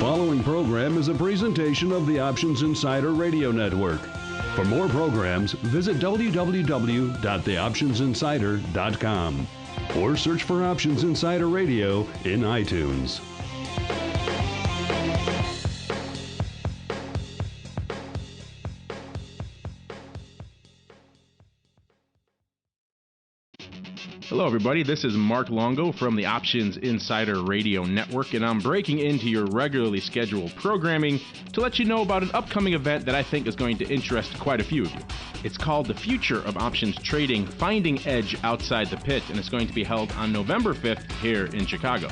following program is a presentation of the Options Insider Radio Network. For more programs, visit www.theoptionsinsider.com or search for Options Insider Radio in iTunes. Hello, everybody. This is Mark Longo from the Options Insider Radio Network, and I'm breaking into your regularly scheduled programming to let you know about an upcoming event that I think is going to interest quite a few of you. It's called The Future of Options Trading, Finding Edge Outside the Pit, and it's going to be held on November 5th here in Chicago.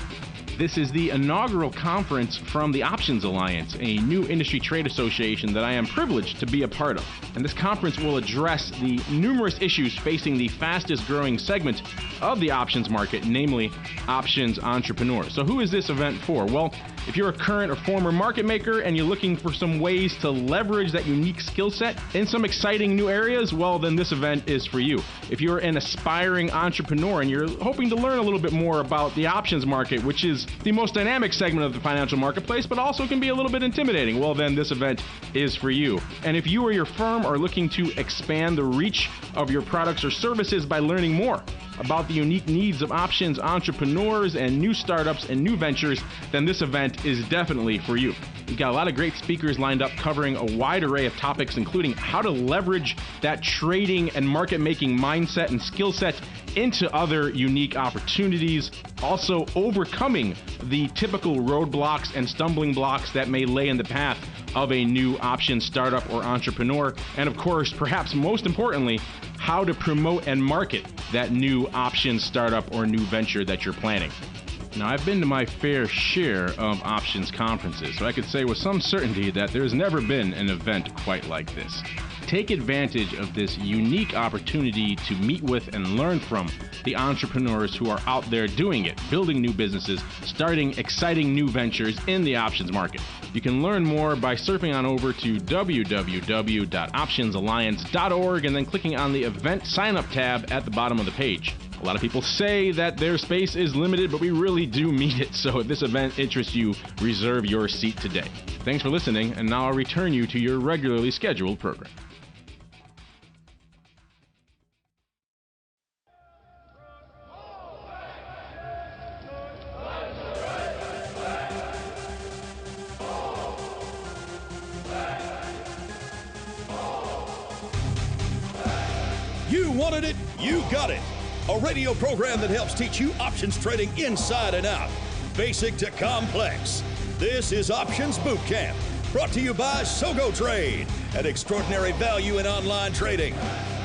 This is the inaugural conference from the Options Alliance, a new industry trade association that I am privileged to be a part of. And this conference will address the numerous issues facing the fastest growing segment of the options market, namely options entrepreneurs. So who is this event for? Well, if you're a current or former market maker and you're looking for some ways to leverage that unique skill set in some exciting new areas, well, then this event is for you. If you're an aspiring entrepreneur and you're hoping to learn a little bit more about the options market, which is the most dynamic segment of the financial marketplace, but also can be a little bit intimidating, well, then this event is for you. And if you or your firm are looking to expand the reach of your products or services by learning more about the unique needs of options entrepreneurs and new startups and new ventures, then this event is definitely for you. We've got a lot of great speakers lined up covering a wide array of topics, including how to leverage that trading and market-making mindset and skill set into other unique opportunities, also overcoming the typical roadblocks and stumbling blocks that may lay in the path of a new option startup or entrepreneur, and of course, perhaps most importantly, how to promote and market that new option startup or new venture that you're planning. Now, I've been to my fair share of options conferences, so I could say with some certainty that there's never been an event quite like this. Take advantage of this unique opportunity to meet with and learn from the entrepreneurs who are out there doing it, building new businesses, starting exciting new ventures in the options market. You can learn more by surfing on over to www.optionsalliance.org and then clicking on the event sign-up tab at the bottom of the page. A lot of people say that their space is limited, but we really do mean it. So if this event interests you, reserve your seat today. Thanks for listening, and now I'll return you to your regularly scheduled program. You wanted it, you got it. A radio program that helps teach you options trading inside and out, basic to complex. This is Options Bootcamp, brought to you by Sogo Trade, an extraordinary value in online trading.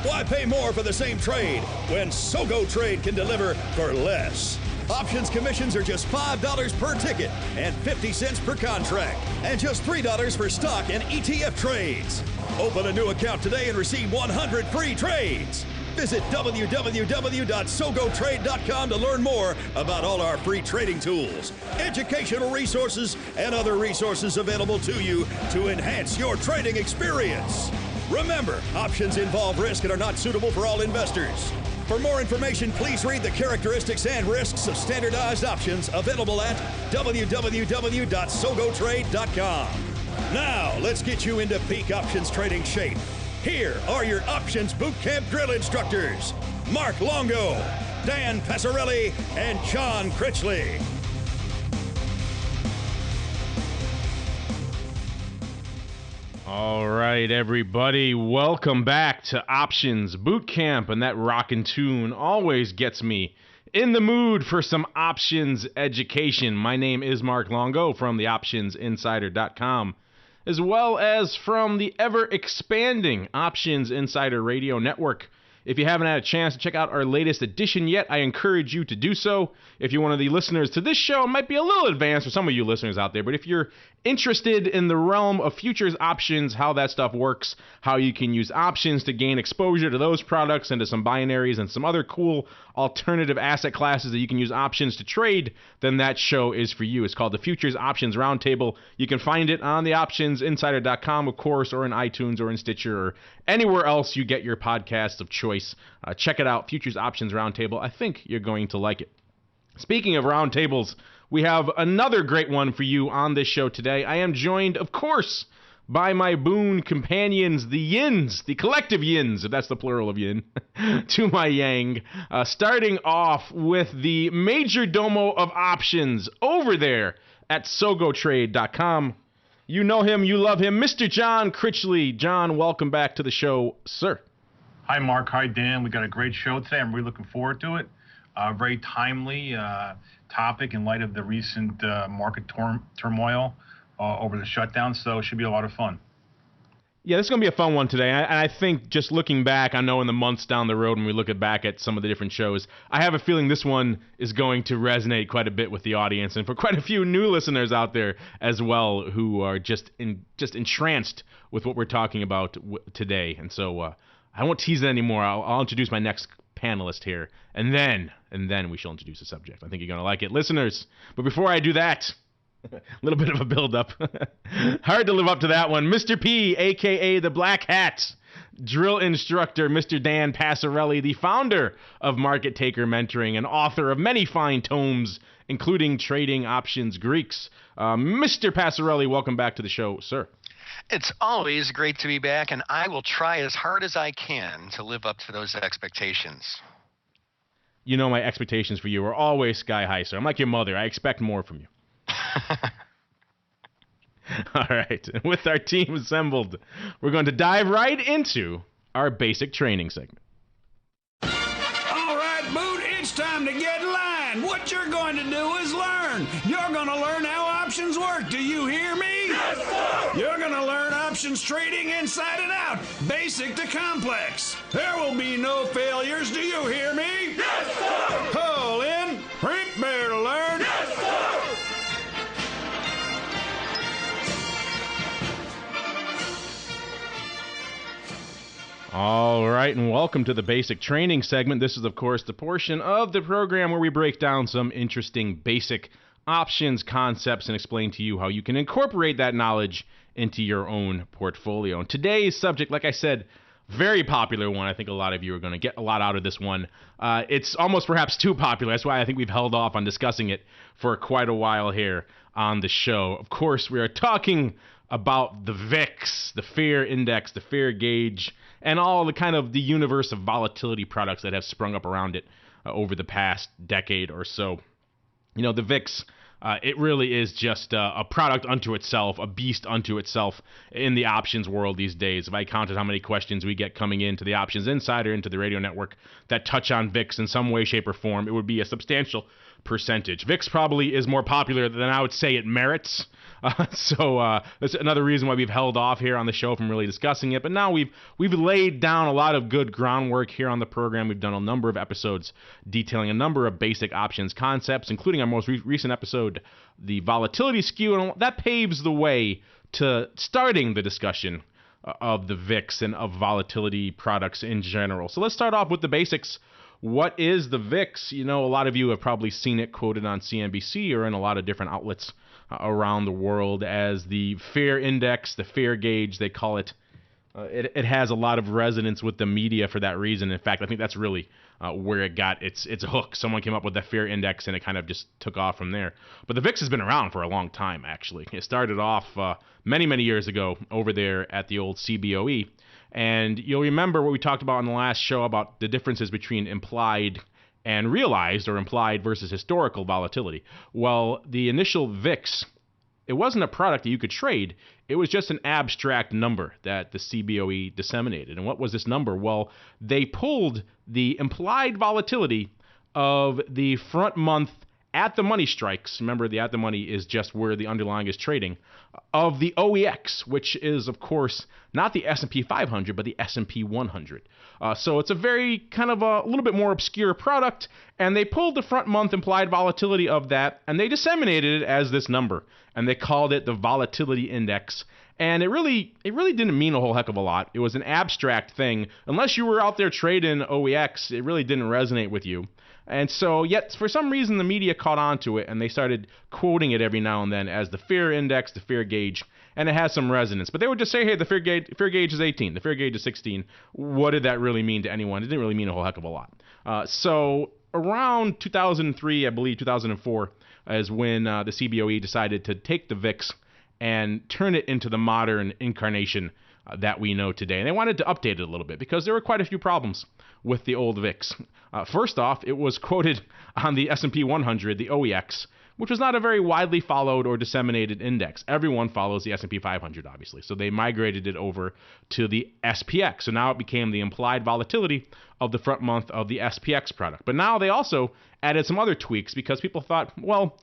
Why pay more for the same trade when Sogo Trade can deliver for less? Options commissions are just $5 per ticket and 50 cents per contract, and just $3 for stock and ETF trades. Open a new account today and receive 100 free trades. Visit www.sogotrade.com to learn more about all our free trading tools, educational resources, and other resources available to you to enhance your trading experience. Remember, options involve risk and are not suitable for all investors. For more information, please read the characteristics and risks of standardized options available at www.sogotrade.com. Now, let's get you into peak options trading shape. Here are your Options Bootcamp drill instructors, Mark Longo, Dan Passarelli, and John Critchley. All right, everybody, welcome back to Options Bootcamp, and that rockin' tune always gets me in the mood for some options education. My name is Mark Longo from the OptionsInsider.com, as well as from the ever-expanding Options Insider Radio Network. If you haven't had a chance to check out our latest edition yet, I encourage you to do so. If you're one of the listeners to this show, it might be a little advanced for some of you listeners out there, but if you're interested in the realm of futures options, how that stuff works, how you can use options to gain exposure to those products and to some binaries and some other cool alternative asset classes that you can use options to trade, then that show is for you. It's called the Futures Options Roundtable. You can find it on the OptionsInsider.com, of course, or in iTunes or in Stitcher or anywhere else you get your podcasts of choice. Check it out, Futures Options Roundtable. I think you're going to like it. Speaking of roundtables, We have another great one for you on this show today. I am joined, of course, by my boon companions, the yins, the collective yins, if that's the plural of yin, to my yang. Starting off with the major domo of options over there at sogotrade.com. You know him, you love him, Mr. John Critchley. John, welcome back to the show, sir. Hi, Mark. Hi, Dan. We got a great show today. I'm really looking forward to it. Very timely topic in light of the recent market turmoil over the shutdown, so it should be a lot of fun. Yeah, this is going to be a fun one today. And I think just looking back, I know in the months down the road when we look back at some of the different shows, I have a feeling this one is going to resonate quite a bit with the audience and for quite a few new listeners out there as well who are just entranced with what we're talking about today. And so I won't tease it anymore. I'll introduce my next panelist here, and then we shall introduce the subject. I think you're going to like it, listeners. But before I do that, a little bit of a build-up. Hard to live up to that one. Mr. P, a.k.a. the Black Hat, drill instructor, Mr. Dan Passarelli, the founder of Market Taker Mentoring and author of many fine tomes, including Trading Options Greeks. Mr. Passarelli, welcome back to the show, sir. It's always great to be back, and I will try as hard as I can to live up to those expectations. You know my expectations for you are always sky high, sir. I'm like your mother. I expect more from you. All right, with our team assembled, we're going to dive right into our basic training segment. All right, Boot, it's time to get in line. What you're going to do is learn. You're going to learn how options work. Do you hear me? Yes, sir. You're going to learn options trading inside and out, basic to complex. There will be no failures. Do you hear me? Yes, sir. Pull in, prepare to learn. Yes, sir. All right, and welcome to the basic training segment. This is, of course, the portion of the program where we break down some interesting basic options concepts and explain to you how you can incorporate that knowledge into your own portfolio. And today's subject, like I said, very popular one. I think a lot of you are going to get a lot out of this one. It's almost perhaps too popular. That's why I think we've held off on discussing it for quite a while here on the show. Of course, we are talking about the VIX, the fear index, the fear gauge, and all the kind of the universe of volatility products that have sprung up around it over the past decade or so. You know, the VIX, it really is just a product unto itself, a beast unto itself in the options world these days. If I counted how many questions we get coming into the Options Insider, into the radio network, that touch on VIX in some way, shape, or form, it would be a substantial percentage. VIX probably is more popular than I would say it merits. So that's another reason why we've held off here on the show from really discussing it. But now we've laid down a lot of good groundwork here on the program. We've done a number of episodes detailing a number of basic options concepts, including our most recent episode, the volatility skew, and that paves the way to starting the discussion of the VIX and of volatility products in general. So let's start off with the basics. What is the VIX? You know, a lot of you have probably seen it quoted on CNBC or in a lot of different outlets around the world as the fear index, the fear gauge, they call it. It has a lot of resonance with the media for that reason. In fact, I think that's really where it got its hook. Someone came up with the fear index, and it kind of just took off from there. But the VIX has been around for a long time, actually. It started off many, many years ago over there at the old CBOE. And you'll remember what we talked about in the last show about the differences between implied and realized, or implied versus historical volatility. Well, the initial VIX, it wasn't a product that you could trade. It was just an abstract number that the CBOE disseminated. And what was this number? Well, they pulled the implied volatility of the front month at the money strikes. Remember, the at the money is just where the underlying is trading, of the OEX, which is, of course, not the S&P 500, but the S&P 100. So it's a very kind of a little bit more obscure product, and they pulled the front month implied volatility of that, and they disseminated it as this number, and they called it the volatility index. And it really didn't mean a whole heck of a lot. It was an abstract thing. Unless you were out there trading OEX, it really didn't resonate with you. And so, yet, for some reason, the media caught on to it, and they started quoting it every now and then as the fear index, the fear gauge, and it has some resonance. But they would just say, hey, the fear gauge is 18, the fear gauge is 16. What did that really mean to anyone? It didn't really mean a whole heck of a lot. So around 2003, I believe 2004, is when the CBOE decided to take the VIX and turn it into the modern incarnation that we know today. And they wanted to update it a little bit because there were quite a few problems with the old VIX. First off, it was quoted on the S&P 100, the OEX, which was not a very widely followed or disseminated index. Everyone follows the S&P 500, obviously. So they migrated it over to the SPX. So now it became the implied volatility of the front month of the SPX product. But now they also added some other tweaks because people thought, well,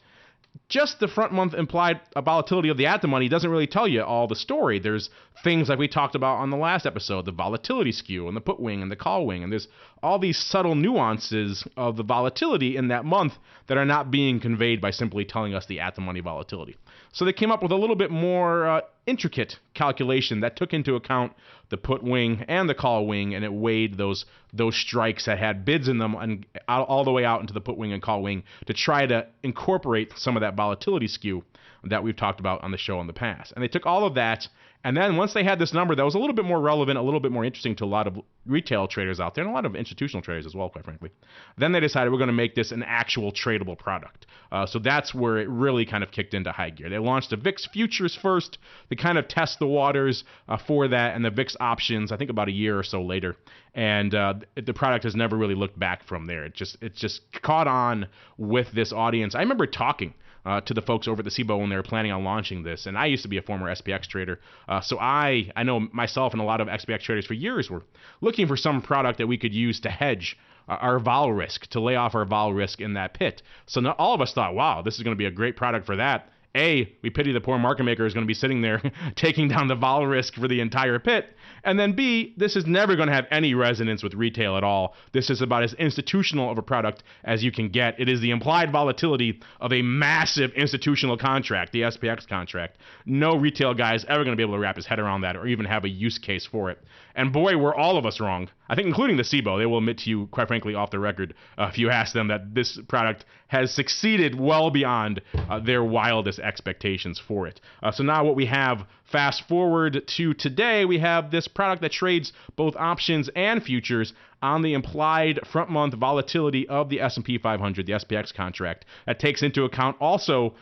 just the front month implied volatility of the at-the-money doesn't really tell you all the story. There's things like we talked about on the last episode, the volatility skew and the put wing and the call wing, and there's all these subtle nuances of the volatility in that month that are not being conveyed by simply telling us the at-the-money volatility. So they came up with a little bit more intricate calculation that took into account the put wing and the call wing, and it weighed those strikes that had bids in them and all the way out into the put wing and call wing to try to incorporate some of that volatility skew that we've talked about on the show in the past. And they took all of that, and then once they had this number that was a little bit more relevant, a little bit more interesting to a lot of retail traders out there, and a lot of institutional traders as well, quite frankly, then they decided we're going to make this an actual tradable product. So that's where it really kind of kicked into high gear. They launched the VIX futures first to kind of test the waters for that, and the VIX options, I think about a year or so later. And the product has never really looked back from there. It just caught on with this audience. I remember talking to the folks over at the CBOE when they were planning on launching this. And I used to be a former SPX trader. So I know myself and a lot of SPX traders for years were looking for some product that we could use to hedge our vol risk, to lay off our vol risk in that pit. So now all of us thought, wow, this is going to be a great product for that. A, we pity the poor market maker who's going to be sitting there taking down the vol risk for the entire pit. And then B, this is never going to have any resonance with retail at all. This is about as institutional of a product as you can get. It is the implied volatility of a massive institutional contract, the SPX contract. No retail guy is ever going to be able to wrap his head around that or even have a use case for it. And boy, were all of us wrong. I think including the CBOE. They will admit to you, quite frankly, off the record, if you ask them, that this product has succeeded well beyond their wildest expectations for it. So now what we have, fast forward to today, we have this product that trades both options and futures on the implied front month volatility of the S&P 500, the SPX contract. That takes into account also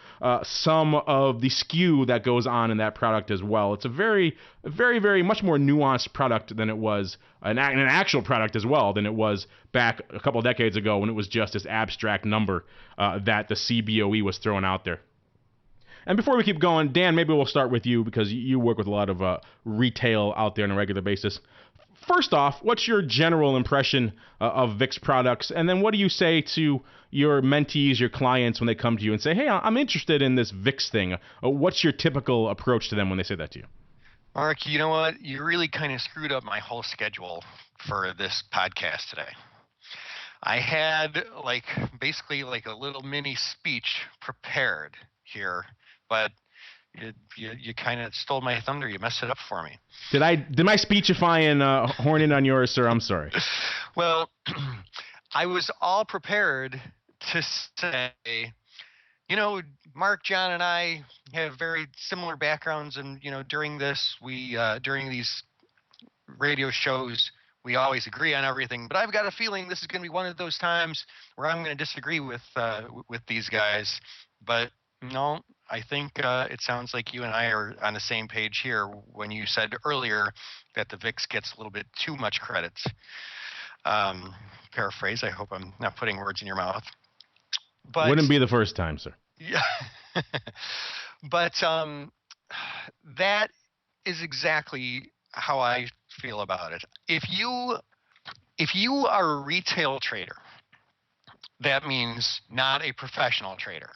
some of the skew that goes on in that product as well. It's a very, very, very much more nuanced product than it was, an actual product as well, than it was back a couple of decades ago when it was just this abstract number that the CBOE was throwing out there. And before we keep going, Dan, maybe we'll start with you because you work with a lot of retail out there on a regular basis. First off, what's your general impression of VIX products? And then what do you say to your mentees, your clients, when they come to you and say, hey, I'm interested in this VIX thing? What's your typical approach to them when they say that to you? Mark, you know what? You really kind of screwed up my whole schedule for this podcast today. I had basically a little mini speech prepared here, but you kind of stole my thunder. You messed it up for me. Did my speechify and horn in on yours, sir? I'm sorry. Well, I was all prepared to say, Mark, John, and I have very similar backgrounds, and during these radio shows, we always agree on everything. But I've got a feeling this is going to be one of those times where I'm going to disagree with these guys. But no, I think it sounds like you and I are on the same page here when you said earlier that the VIX gets a little bit too much credit. Paraphrase, I hope I'm not putting words in your mouth. But wouldn't be the first time, sir. Yeah. But that is exactly how I feel about it. If you are a retail trader, that means not a professional trader,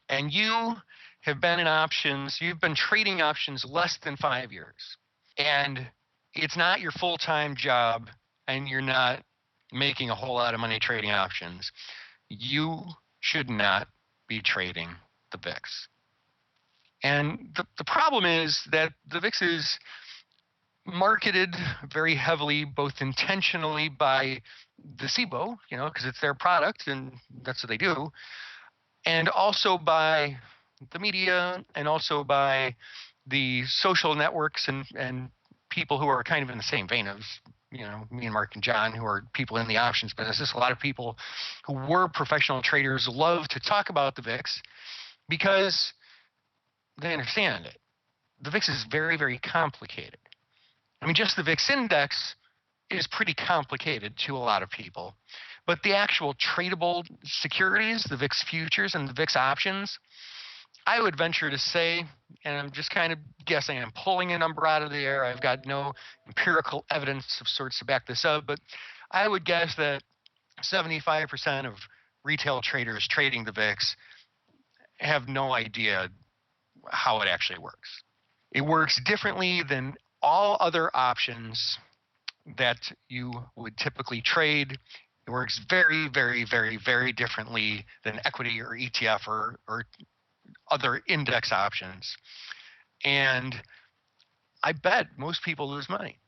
and you have been in options, you've been trading options less than 5 years, and it's not your full-time job, and you're not making a whole lot of money trading options, you should not be trading the VIX. And the problem is that the VIX is marketed very heavily, both intentionally by the CBOE, because it's their product and that's what they do, and also by the media, and also by the social networks and people who are kind of in the same vein of me and Mark and John, who are people in the options business, a lot of people who were professional traders love to talk about the VIX because they understand it. The VIX is very, very complicated. I mean, just the VIX index is pretty complicated to a lot of people. But the actual tradable securities, the VIX futures and the VIX options, I would venture to say, and I'm just kind of guessing, I'm pulling a number out of the air. I've got no empirical evidence of sorts to back this up, but I would guess that 75% of retail traders trading the VIX have no idea how it actually works. It works differently than all other options that you would typically trade. It works very, very, very, very differently than equity or ETF or other index options. And I bet most people lose money.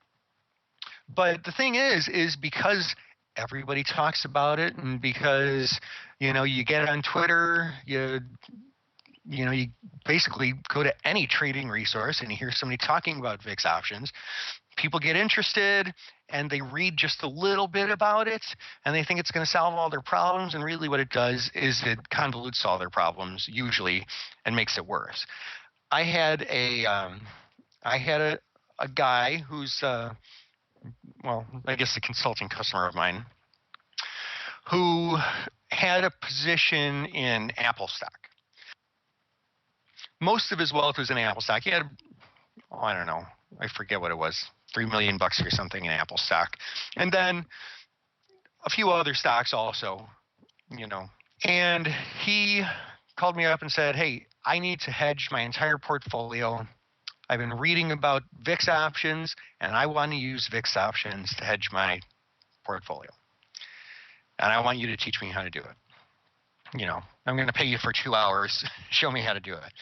But the thing is because everybody talks about it, and because, you get it on Twitter, you basically go to any trading resource and you hear somebody talking about VIX options, people get interested and they read just a little bit about it and they think it's going to solve all their problems. And really what it does is it convolutes all their problems usually and makes it worse. I had a guy who's, I guess a consulting customer of mine, who had a position in Apple stock. Most of his wealth was in Apple stock. He had, I don't know, I forget what it was, $3 million or something in Apple stock. And then a few other stocks also, And he called me up and said, hey, I need to hedge my entire portfolio. I've been reading about VIX options, and I want to use VIX options to hedge my portfolio. And I want you to teach me how to do it. I'm going to pay you for 2 hours. Show me how to do it.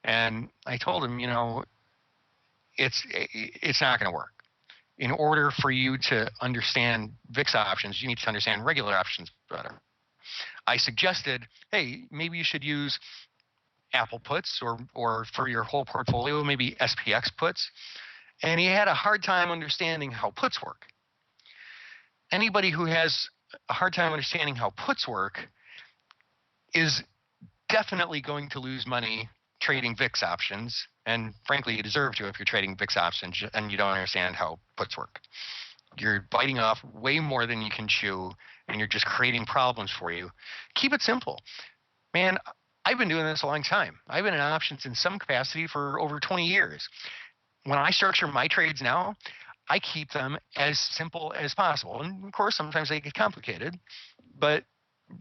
And I told him, it's not going to work. In order for you to understand VIX options, you need to understand regular options better. I suggested, hey, maybe you should use Apple puts or for your whole portfolio, maybe SPX puts. And he had a hard time understanding how puts work. Anybody who has a hard time understanding how puts work is definitely going to lose money trading VIX options, and frankly, you deserve to if you're trading VIX options and you don't understand how puts work. You're biting off way more than you can chew, and you're just creating problems for you. Keep it simple. Man, I've been doing this a long time. I've been in options in some capacity for over 20 years. When I structure my trades now, I keep them as simple as possible. And of course, sometimes they get complicated, but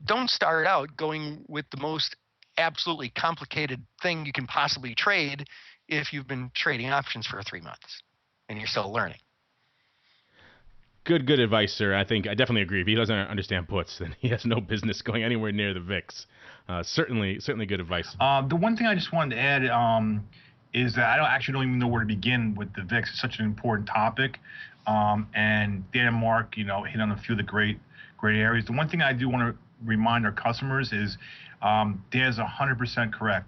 don't start out going with the most absolutely complicated thing you can possibly trade if you've been trading options for 3 months and you're still learning. Good advice, sir. I definitely agree. If he doesn't understand puts, then he has no business going anywhere near the VIX. Certainly good advice. The one thing I just wanted to add is that I don't even know where to begin with the VIX. It's such an important topic. And Dan and Mark, hit on a few of the great areas. The one thing I do want to remind our customers is Dan's 100% correct.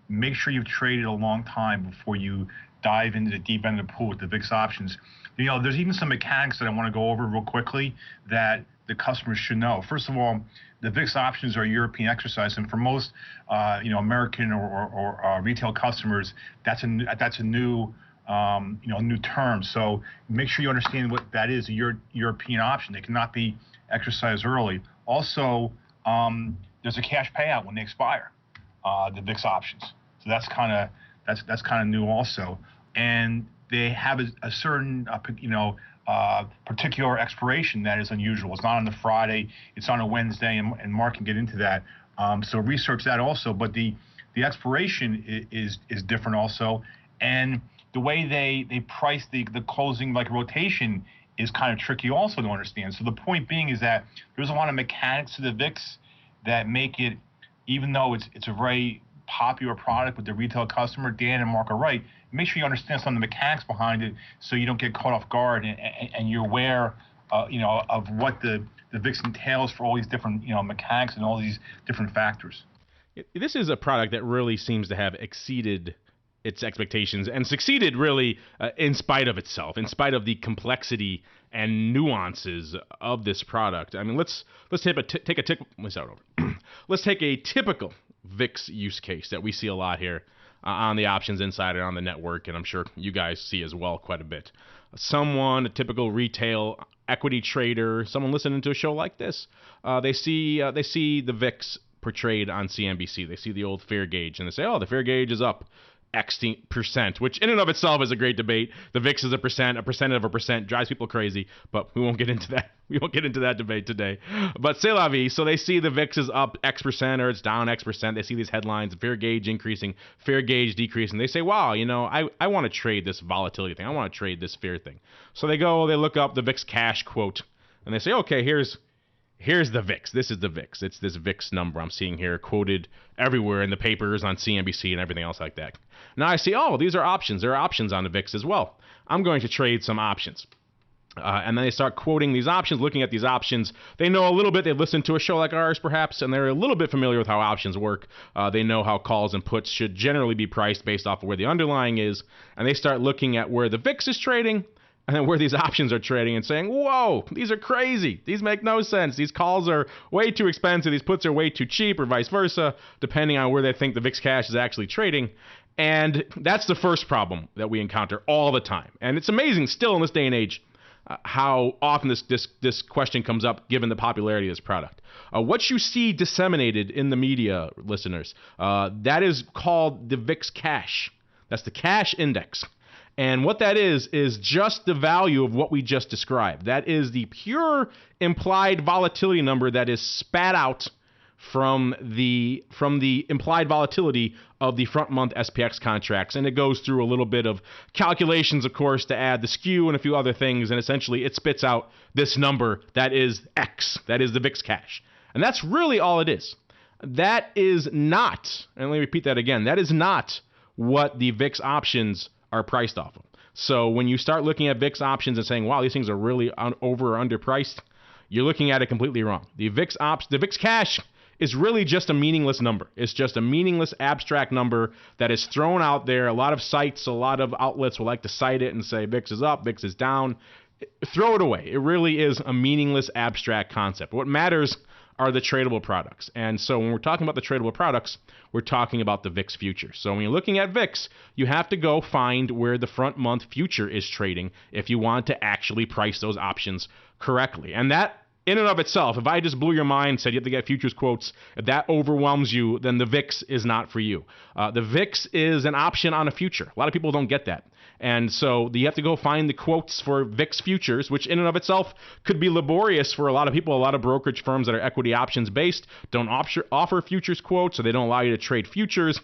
Make sure you've traded a long time before you dive into the deep end of the pool with the VIX options. There's even some mechanics that I want to go over real quickly that the customers should know. First of all, the VIX options are a European exercise, and for most, American or retail customers, that's a new new term. So make sure you understand what that is, a European option. They cannot be exercised early. Also, there's a cash payout when they expire, the VIX options. So that's kind of new also. And they have a certain particular expiration that is unusual. It's not on the Friday, it's on a Wednesday, and Mark can get into that. So research that also. But the expiration is different also. And the way they price the closing like rotation is kind of tricky also to understand. So the point being is that there's a lot of mechanics to the VIX that make it, even though it's a very popular product with the retail customer, Dan and Mark are right, make sure you understand some of the mechanics behind it so you don't get caught off guard and you're aware of what the VIX entails for all these different mechanics and all these different factors. This is a product that really seems to have exceeded its expectations and succeeded really in spite of itself, in spite of the complexity and nuances of this product. I mean, let's take a typical VIX use case that we see a lot here on the Options Insider, on the network, and I'm sure you guys see as well quite a bit. A typical retail equity trader, someone listening to a show like this, they see the VIX portrayed on CNBC. They see the old fear gauge, and they say, oh, the fear gauge is up X%, which in and of itself is a great debate. The VIX is a percent of a percent, drives people crazy, but we won't get into that. We won't get into that debate today. But c'est la vie. So they see the VIX is up X% or it's down X%. They see these headlines, fear gauge increasing, fear gauge decreasing. They say, wow, I want to trade this volatility thing. I want to trade this fear thing. So they look up the VIX cash quote, and they say, okay, here's the VIX. This is the VIX. It's this VIX number I'm seeing here quoted everywhere in the papers, on CNBC, and everything else like that. Now I see, these are options. There are options on the VIX as well. I'm going to trade some options. And then they start quoting these options, looking at these options. They know a little bit. They've listened to a show like ours, perhaps, and they're a little bit familiar with how options work. They know how calls and puts should generally be priced based off of where the underlying is. And they start looking at where the VIX is trading and then where these options are trading and saying, whoa, these are crazy. These make no sense. These calls are way too expensive. These puts are way too cheap, or vice versa, depending on where they think the VIX cash is actually trading. And that's the first problem that we encounter all the time. And it's amazing still in this day and age how often this question comes up given the popularity of this product. What you see disseminated in the media, listeners, that is called the VIX cash. That's the cash index. And what that is just the value of what we just described. That is the pure implied volatility number that is spat out from the implied volatility of the front month SPX contracts. And it goes through a little bit of calculations, of course, to add the skew and a few other things. And essentially it spits out this number that is X. That is the VIX cash. And that's really all it is. That is not, and let me repeat that again, that is not what the VIX options are priced off of. So when you start looking at VIX options and saying, wow, these things are really over or underpriced, you're looking at it completely wrong. The VIX cash is really just a meaningless number. It's just a meaningless abstract number that is thrown out there. A lot of sites, a lot of outlets will like to cite it and say VIX is up, VIX is down. Throw it away. It really is a meaningless abstract concept. What matters are the tradable products. And so when we're talking about the tradable products, we're talking about the VIX future. So when you're looking at VIX, you have to go find where the front month future is trading if you want to actually price those options correctly. And that in and of itself, if I just blew your mind and said you have to get futures quotes, if that overwhelms you, then the VIX is not for you. The VIX is an option on a future. A lot of people don't get that. And so you have to go find the quotes for VIX futures, which in and of itself could be laborious for a lot of people. A lot of brokerage firms that are equity options based don't offer futures quotes, so they don't allow you to trade futures.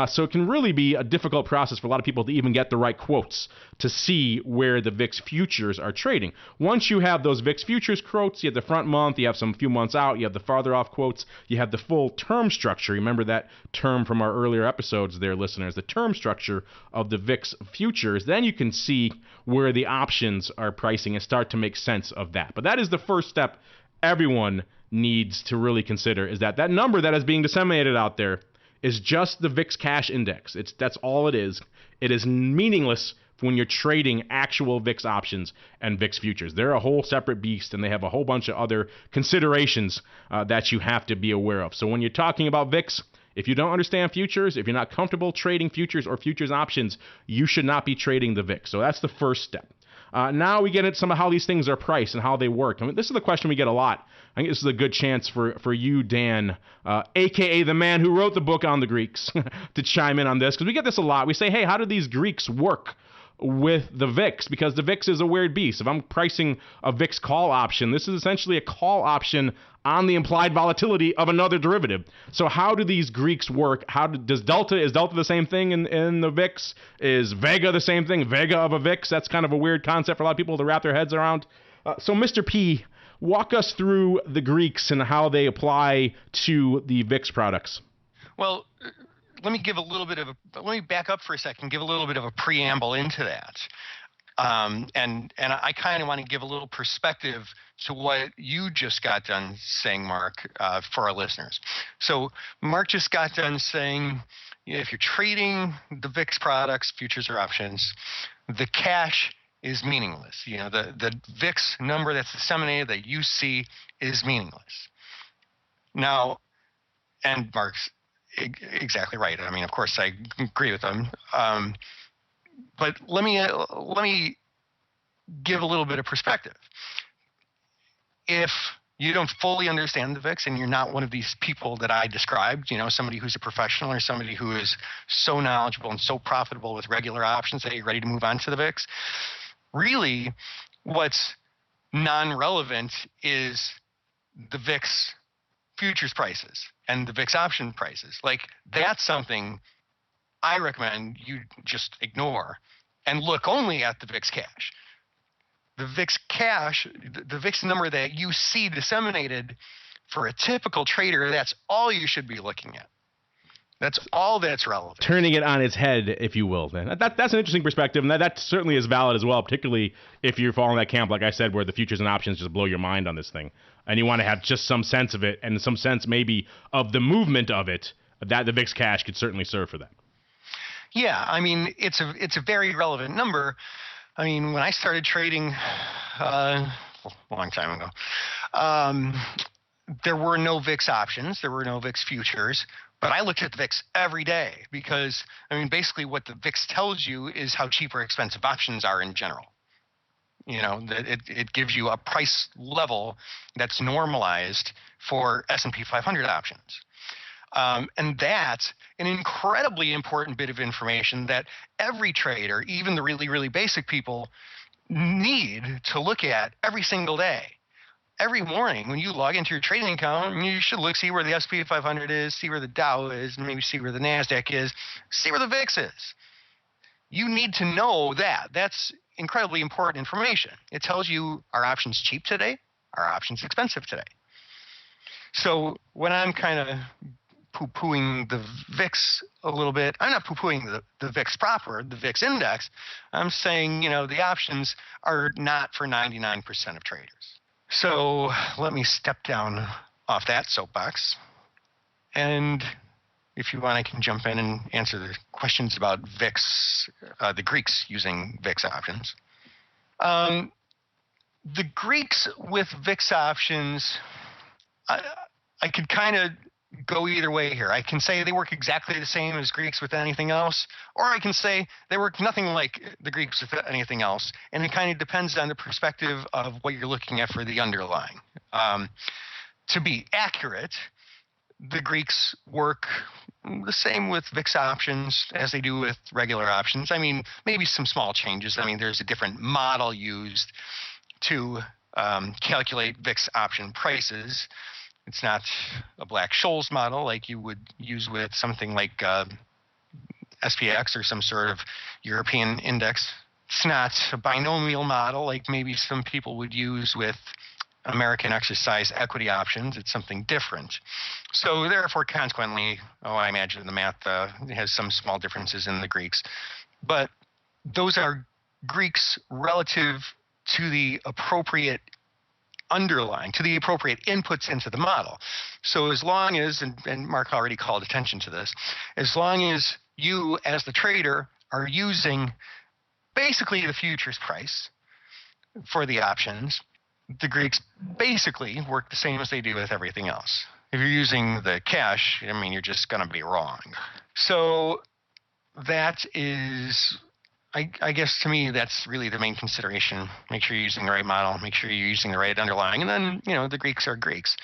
So it can really be a difficult process for a lot of people to even get the right quotes to see where the VIX futures are trading. Once you have those VIX futures quotes, you have the front month, you have some few months out, you have the farther off quotes, you have the full term structure. Remember that term from our earlier episodes there, listeners, the term structure of the VIX futures. Then you can see where the options are pricing and start to make sense of that. But that is the first step everyone needs to really consider, is that number that is being disseminated out there is just the VIX cash index. That's all it is. It is meaningless when you're trading actual VIX options and VIX futures. They're a whole separate beast, and they have a whole bunch of other considerations that you have to be aware of. So when you're talking about VIX, if you don't understand futures, if you're not comfortable trading futures or futures options, you should not be trading the VIX. So that's the first step. Now we get into some of how these things are priced and how they work. I mean, this is the question we get a lot. I think this is a good chance for you, Dan, a.k.a. the man who wrote the book on the Greeks, to chime in on this, because we get this a lot. We say, hey, how do these Greeks work with the VIX? Because the VIX is a weird beast. If I'm pricing a VIX call option, this is essentially a call option on the implied volatility of another derivative. So how do these Greeks work? Is Delta the same thing in the VIX? Is Vega the same thing? Vega of a VIX? That's kind of a weird concept for a lot of people to wrap their heads around. So Mr. P, walk us through the Greeks and how they apply to the VIX products. Well, let me back up for a second, give a little bit of a preamble into that. And I kind of want to give a little perspective to what you just got done saying, Mark, for our listeners. So Mark just got done saying if you're trading the VIX products, futures or options, the cash is meaningless. The VIX number that's disseminated that you see is meaningless. Now, and Mark's exactly right. I mean, of course, I agree with him. But let me give a little bit of perspective. If you don't fully understand the VIX and you're not one of these people that I described, somebody who's a professional or somebody who is so knowledgeable and so profitable with regular options that you're ready to move on to the VIX, really what's non-relevant is the VIX futures prices and the VIX option prices. Like, that's something I recommend you just ignore and look only at the VIX cash. The VIX cash, the VIX number that you see disseminated for a typical trader, that's all you should be looking at. That's all that's relevant. Turning it on its head, if you will. Then that's an interesting perspective, and that certainly is valid as well, particularly if you're following that camp, like I said, where the futures and options just blow your mind on this thing, and you want to have just some sense of it and some sense maybe of the movement of it. That the VIX cash could certainly serve for that. Yeah, I mean, it's a very relevant number. I mean, when I started trading a long time ago, there were no VIX options, there were no VIX futures, but I looked at the VIX every day because, I mean, basically what the VIX tells you is how cheap or expensive options are in general. It gives you a price level that's normalized for S&P 500 options. And that's an incredibly important bit of information that every trader, even the really, really basic people, need to look at every single day. Every morning when you log into your trading account, you should see where the S&P 500 is, see where the Dow is, and maybe see where the NASDAQ is, see where the VIX is. You need to know that. That's incredibly important information. It tells you, are options cheap today? Are options expensive today? So when I'm kind of poo-pooing the VIX a little bit, I'm not poo-pooing the VIX proper, the VIX index. I'm saying, the options are not for 99% of traders. So let me step down off that soapbox. And if you want, I can jump in and answer the questions about VIX, the Greeks using VIX options. The Greeks with VIX options, I could kind of go either way here. I can say they work exactly the same as Greeks with anything else, or I can say they work nothing like the Greeks with anything else, and it kind of depends on the perspective of what you're looking at for the underlying. To be accurate, the Greeks work the same with VIX options as they do with regular options. I mean, maybe some small changes. I mean, there's a different model used to calculate VIX option prices. It's not a Black-Scholes model like you would use with something like SPX or some sort of European index. It's not a binomial model like maybe some people would use with American exercise equity options. It's something different. So therefore, consequently, I imagine the math has some small differences in the Greeks. But those are Greeks relative to the appropriate underlying, to the appropriate inputs into the model. So as long as, and Mark already called attention to this, as long as you as the trader are using basically the futures price for the options, the Greeks basically work the same as they do with everything else. If you're using the cash, I mean, you're just going to be wrong. So that is, I guess to me, that's really the main consideration. Make sure you're using the right model. Make sure you're using the right underlying. And then, the Greeks are Greeks.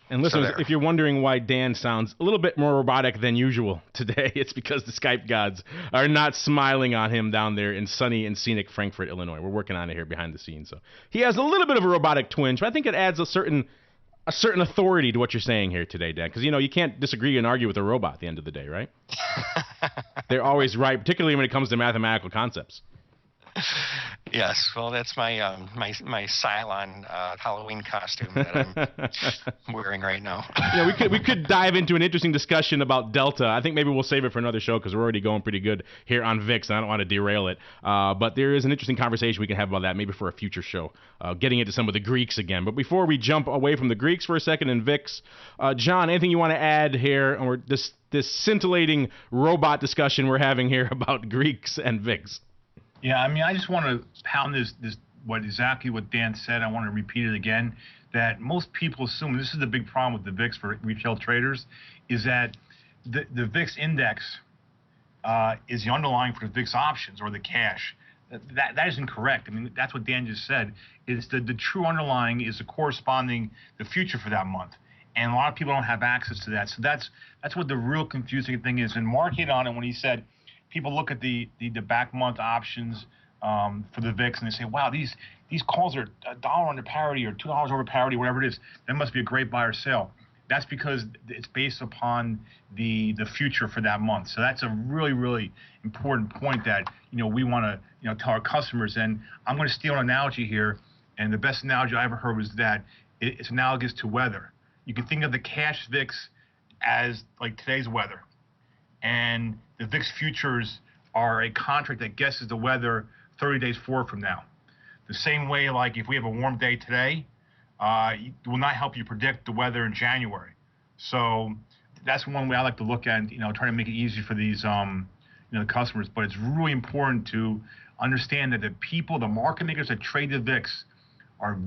And listeners, if you're wondering why Dan sounds a little bit more robotic than usual today, it's because the Skype gods are not smiling on him down there in sunny and scenic Frankfort, Illinois. We're working on it here behind the scenes. So he has a little bit of a robotic twinge, but I think it adds a certain authority to what you're saying here today, Dan, because, you can't disagree and argue with a robot at the end of the day, right? They're always right, particularly when it comes to mathematical concepts. Yes, well, that's my my Cylon Halloween costume that I'm wearing right now. We could dive into an interesting discussion about Delta. I think maybe we'll save it for another show because we're already going pretty good here on VIX, and I don't want to derail it. But there is an interesting conversation we can have about that maybe for a future show, getting into some of the Greeks again. But before we jump away from the Greeks for a second in VIX, John, anything you want to add here, or this scintillating robot discussion we're having here about Greeks and VIX? Yeah, I mean, I just want to pound this exactly what Dan said. I want to repeat it again, that most people assume, and this is the big problem with the VIX for retail traders, is that the VIX index is the underlying for the VIX options or the cash. That is incorrect. I mean, that's what Dan just said. Is the true underlying is the future for that month. And a lot of people don't have access to that. So that's what the real confusing thing is. And Mark hit on it when he said, people look at the back month options for the VIX and they say, wow, these calls are $1 under parity or $2 over parity, whatever it is. That must be a great buy or sell. That's because it's based upon the future for that month. So that's a really, really important point that we want to tell our customers. And I'm going to steal an analogy here. And the best analogy I ever heard was that it's analogous to weather. You can think of the cash VIX as like today's weather. And the VIX futures are a contract that guesses the weather 30 days forward from now. The same way, like if we have a warm day today, it will not help you predict the weather in January. So that's one way I like to look at, trying to make it easy for these, the customers. But it's really important to understand that the market makers that trade the VIX are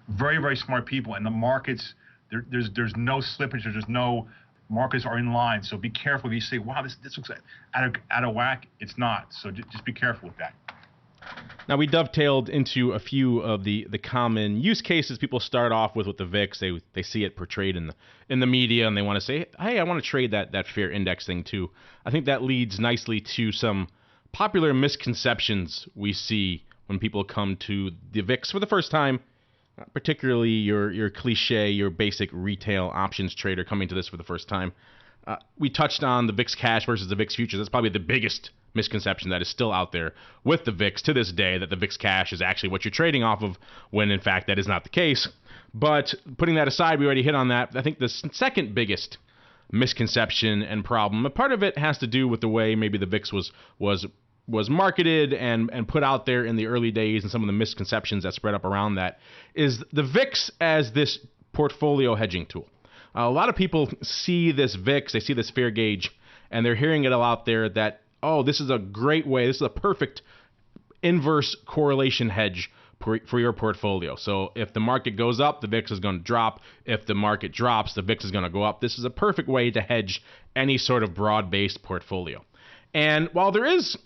very, very smart people, and the markets, there's no slippage, there's no markets are in line. So be careful if you say, wow, this looks out of whack. It's not. So just be careful with that. Now, we dovetailed into a few of the common use cases people start off with the VIX. They see it portrayed in the media, and they want to say, hey, I want to trade that fair index thing too. I think that leads nicely to some popular misconceptions we see when people come to the VIX for the first time, particularly your cliche, your basic retail options trader coming to this for the first time. We touched on the VIX cash versus the VIX futures. That's probably the biggest misconception that is still out there with the VIX to this day, that the VIX cash is actually what you're trading off of, when in fact that is not the case. But putting that aside, we already hit on that. I think the second biggest misconception and problem, a part of it has to do with the way maybe the VIX was marketed and put out there in the early days, and some of the misconceptions that spread up around that, is the VIX as this portfolio hedging tool. A lot of people see this VIX, they see this fair gauge, and they're hearing it all out there that, oh, this is a great way, this is a perfect inverse correlation hedge for your portfolio. So if the market goes up, the VIX is going to drop. If the market drops, the VIX is going to go up. This is a perfect way to hedge any sort of broad-based portfolio. And while there is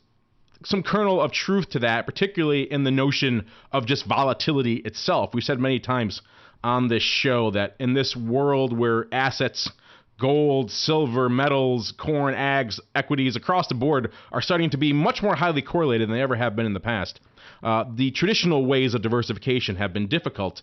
some kernel of truth to that, particularly in the notion of just volatility itself, we said many times on this show that in this world where assets, gold, silver, metals, corn, ags, equities across the board are starting to be much more highly correlated than they ever have been in the past, the traditional ways of diversification have been difficult.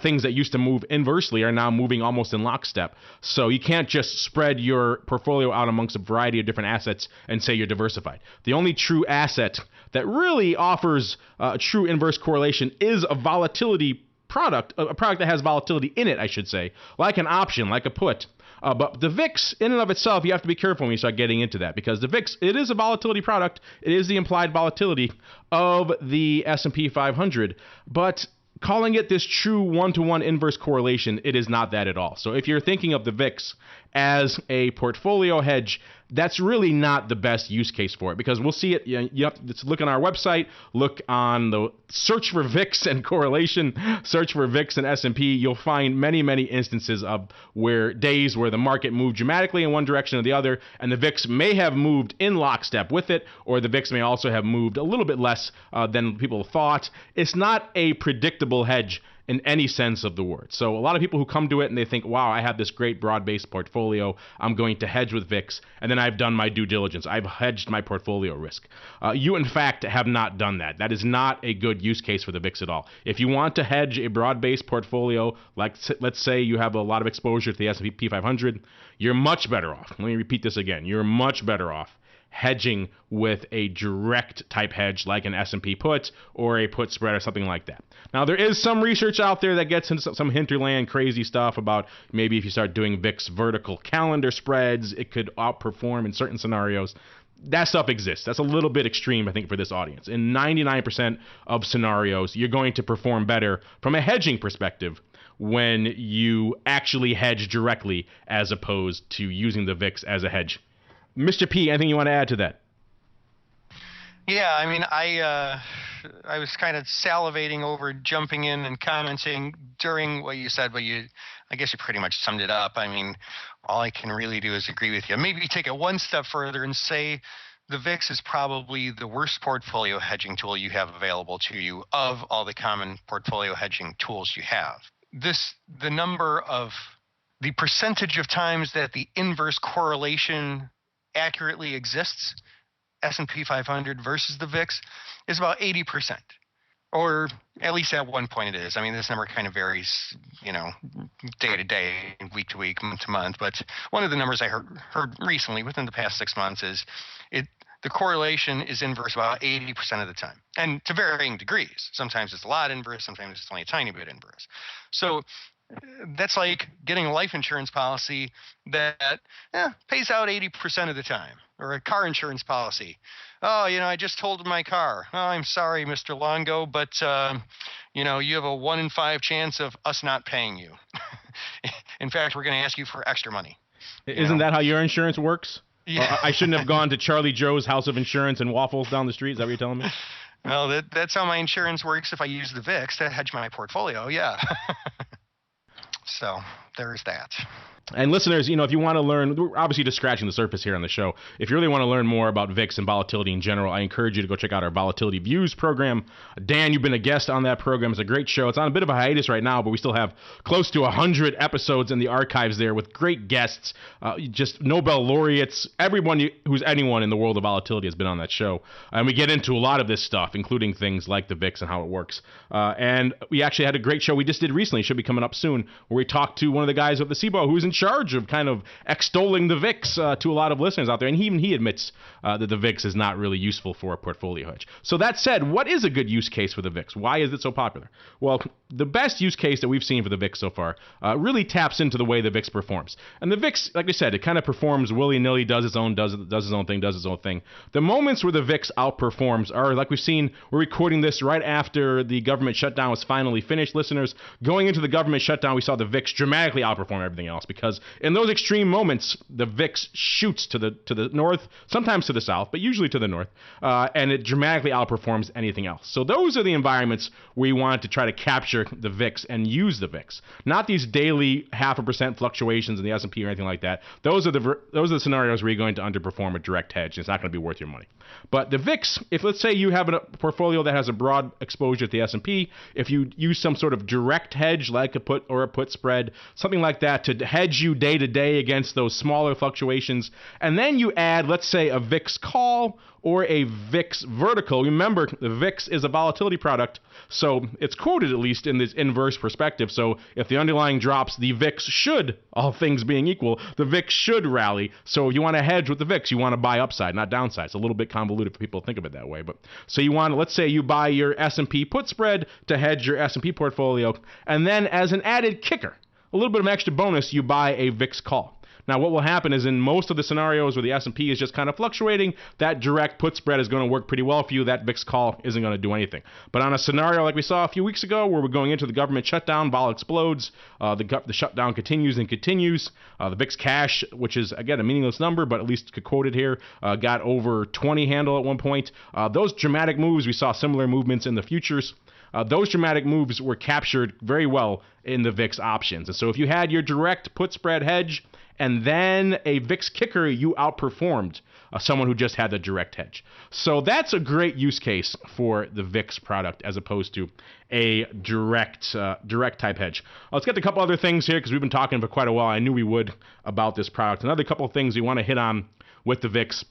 Things that used to move inversely are now moving almost in lockstep. So you can't just spread your portfolio out amongst a variety of different assets and say you're diversified. The only true asset that really offers a true inverse correlation is a volatility product, a product that has volatility in it, I should say, like an option, like a put. But the VIX, in and of itself, you have to be careful when you start getting into that, because the VIX, it is a volatility product. It is the implied volatility of the S&P 500. But calling it this true one-to-one inverse correlation, it is not that at all. So if you're thinking of the VIX as a portfolio hedge, that's really not the best use case for it, because we'll see it. You have to look on our website, look on the search for VIX and correlation, search for VIX and S&P. You'll find many, many instances of days where the market moved dramatically in one direction or the other, and the VIX may have moved in lockstep with it, or the VIX may also have moved a little bit less than people thought. It's not a predictable hedge in any sense of the word. So a lot of people who come to it and they think, wow, I have this great broad-based portfolio, I'm going to hedge with VIX, and then I've done my due diligence. I've hedged my portfolio risk. You, in fact, have not done that. That is not a good use case for the VIX at all. If you want to hedge a broad-based portfolio, like let's say you have a lot of exposure to the S&P 500, you're much better off. Let me repeat this again. You're much better off hedging with a direct type hedge like an S&P put or a put spread or something like that. Now, there is some research out there that gets into some hinterland crazy stuff about maybe if you start doing VIX vertical calendar spreads, it could outperform in certain scenarios. That stuff exists. That's a little bit extreme, I think, for this audience. In 99% of scenarios, you're going to perform better from a hedging perspective when you actually hedge directly as opposed to using the VIX as a hedge. Mr. P, anything you want to add to that? Yeah, I mean, I was kind of salivating over jumping in and commenting during what you said, but I guess you pretty much summed it up. I mean, all I can really do is agree with you. Maybe take it one step further and say the VIX is probably the worst portfolio hedging tool you have available to you of all the common portfolio hedging tools you have. The percentage of times that the inverse correlation accurately exists, S&P 500 versus the VIX, is about 80%, or at least at one point it is. I mean, this number kind of varies, day to day, week to week, month to month. But one of the numbers I heard recently within the past 6 months is the correlation is inverse about 80% of the time, and to varying degrees. Sometimes it's a lot inverse, sometimes it's only a tiny bit inverse. So that's like getting a life insurance policy that pays out 80% of the time, or a car insurance policy. Oh, I just totaled my car. Oh, I'm sorry, Mr. Longo, but you have a 1 in 5 chance of us not paying you. In fact, we're going to ask you for extra money. Isn't that how your insurance works? Yeah. I shouldn't have gone to Charlie Joe's House of Insurance and waffles down the street. Is that what you're telling me? Well, that's how my insurance works if I use the VIX to hedge my portfolio. Yeah. So there's that. And listeners, if you want to learn, we're obviously just scratching the surface here on the show. If you really want to learn more about VIX and volatility in general, I encourage you to go check out our Volatility Views program. Dan, you've been a guest on that program. It's a great show. It's on a bit of a hiatus right now, but we still have close to 100 episodes in the archives there with great guests, just Nobel laureates. Everyone who's anyone in the world of volatility has been on that show. And we get into a lot of this stuff, including things like the VIX and how it works. And we actually had a great show we just did recently. It should be coming up soon, where we talked to one of the guys at the SIBO who's in charge of kind of extolling the VIX to a lot of listeners out there. And even he admits that the VIX is not really useful for a portfolio hedge. So that said, what is a good use case for the VIX? Why is it so popular? Well, the best use case that we've seen for the VIX so far really taps into the way the VIX performs. And the VIX, like we said, it kind of performs willy-nilly, does its own thing. The moments where the VIX outperforms are, like we've seen, we're recording this right after the government shutdown was finally finished. Listeners, going into the government shutdown, we saw the VIX dramatically outperform everything else, because in those extreme moments, the VIX shoots to the north, sometimes to the south, but usually to the north, and it dramatically outperforms anything else. So those are the environments where you want to try to capture the VIX and use the VIX, not these daily 0.5% fluctuations in the S&P or anything like that. Those are the scenarios where you're going to underperform a direct hedge. It's not going to be worth your money. But the VIX, if let's say you have a portfolio that has a broad exposure to the S&P, if you use some sort of direct hedge like a put or a put spread, something like that, to hedge you day to day against those smaller fluctuations, and then you add, let's say, a VIX call or a VIX vertical. Remember, the VIX is a volatility product, so it's quoted at least in this inverse perspective. So if the underlying drops, the VIX should, all things being equal, the VIX should rally. So if you want to hedge with the VIX, you want to buy upside, not downside. It's a little bit convoluted for people to think of it that way. But so you want, let's say you buy your S&P put spread to hedge your S&P portfolio, and then as an added kicker, a little bit of an extra bonus, you buy a VIX call. Now, what will happen is in most of the scenarios where the S&P is just kind of fluctuating, that direct put spread is going to work pretty well for you. That VIX call isn't going to do anything. But on a scenario like we saw a few weeks ago, where we're going into the government shutdown, vol explodes, the shutdown continues and continues. The VIX cash, which is, again, a meaningless number, but at least quoted here, got over 20 handle at one point. Those dramatic moves, we saw similar movements in the futures. Those dramatic moves were captured very well in the VIX options. And so if you had your direct put spread hedge and then a VIX kicker, you outperformed someone who just had the direct hedge. So that's a great use case for the VIX product as opposed to a direct type hedge. Let's get to a couple other things here because we've been talking for quite a while. I knew we would about this product. Another couple of things we want to hit on with the VIX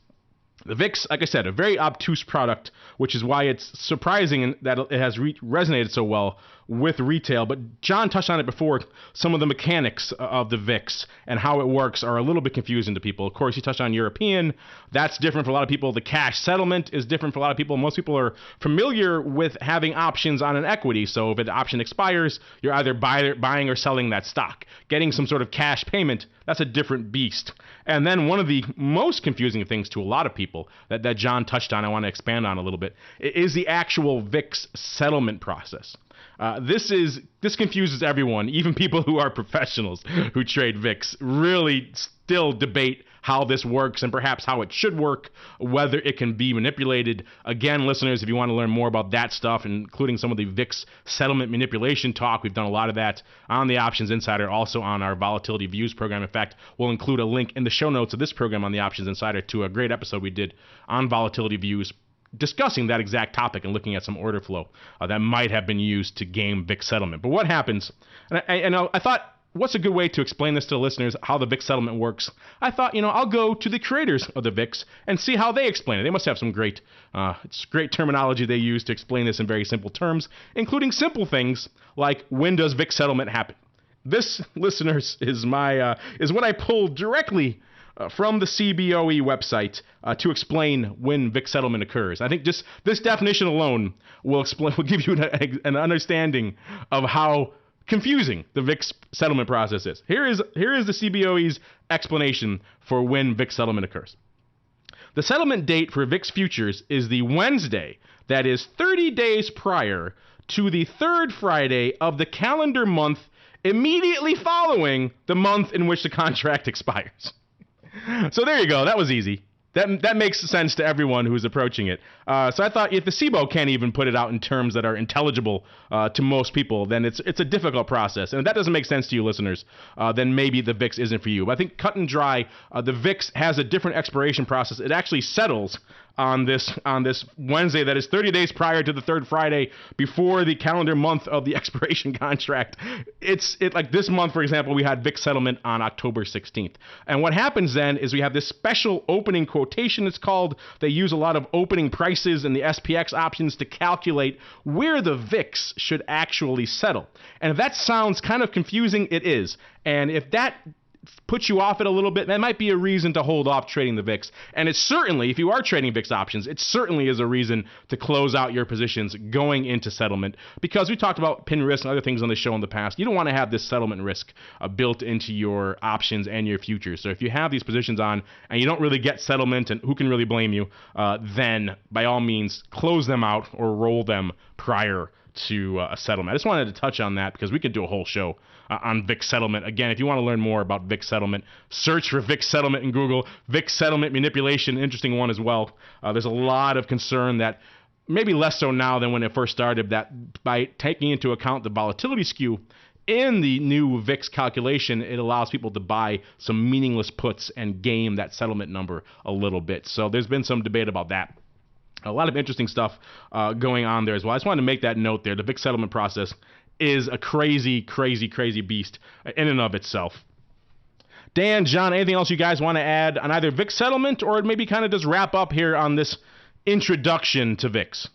The VIX, like I said, a very obtuse product, which is why it's surprising that it has resonated so well with retail. But John touched on it before. Some of the mechanics of the VIX and how it works are a little bit confusing to people. Of course, he touched on European. That's different for a lot of people. The cash settlement is different for a lot of people. Most people are familiar with having options on an equity. So if an option expires, you're either buying or selling that stock. Getting some sort of cash payment, that's a different beast. And then one of the most confusing things to a lot of people that John touched on, I want to expand on a little bit, is the actual VIX settlement process. This confuses everyone, even people who are professionals who trade VIX really still debate how this works and perhaps how it should work, whether it can be manipulated. Again, listeners, if you want to learn more about that stuff, including some of the VIX settlement manipulation talk, we've done a lot of that on the Options Insider, also on our Volatility Views program. In fact, we'll include a link in the show notes of this program on the Options Insider to a great episode we did on Volatility Views, discussing that exact topic and looking at some order flow that might have been used to game VIX settlement. But what happens, and I thought, what's a good way to explain this to the listeners, how the VIX settlement works? I thought, I'll go to the creators of the VIX and see how they explain it. They must have some great terminology they use to explain this in very simple terms, including simple things like, when does VIX settlement happen? This, listeners, is what I pulled directly from the CBOE website to explain when VIX settlement occurs. I think just this definition alone will give you an understanding of how confusing the VIX settlement process is. Here is the CBOE's explanation for when VIX settlement occurs. The settlement date for VIX futures is the Wednesday that is 30 days prior to the third Friday of the calendar month immediately following the month in which the contract expires. So there you go. That was easy. That makes sense to everyone who's approaching it. So I thought if the CBO can't even put it out in terms that are intelligible to most people, then it's a difficult process. And if that doesn't make sense to you listeners, then maybe the VIX isn't for you. But I think cut and dry, the VIX has a different expiration process. It actually settles on this Wednesday that is 30 days prior to the third Friday before the calendar month of the expiration contract. It's like this month, for example, we had VIX settlement on October 16th. And what happens then is we have this special opening quotation, it's called. They use a lot of opening prices and the SPX options to calculate where the VIX should actually settle. And if that sounds kind of confusing, it is. And if that puts you off it a little bit, that might be a reason to hold off trading the VIX. And it's certainly, if you are trading VIX options, it certainly is a reason to close out your positions going into settlement, because we talked about pin risk and other things on the show in the past. You don't want to have this settlement risk built into your options and your futures. So if you have these positions on and you don't really get settlement, and who can really blame you, then by all means close them out or roll them prior to a settlement. I just wanted to touch on that because we could do a whole show on VIX settlement. Again, if you want to learn more about VIX settlement, search for VIX settlement in Google. VIX settlement manipulation, interesting one as well. There's a lot of concern that, maybe less so now than when it first started, that by taking into account the volatility skew in the new VIX calculation, it allows people to buy some meaningless puts and game that settlement number a little bit. So there's been some debate about that. A lot of interesting stuff going on there as well. I just wanted to make that note there. The VIX settlement process is a crazy, crazy, crazy beast in and of itself. Dan, John, anything else you guys want to add on either VIX settlement or maybe kind of just wrap up here on this introduction to VIX?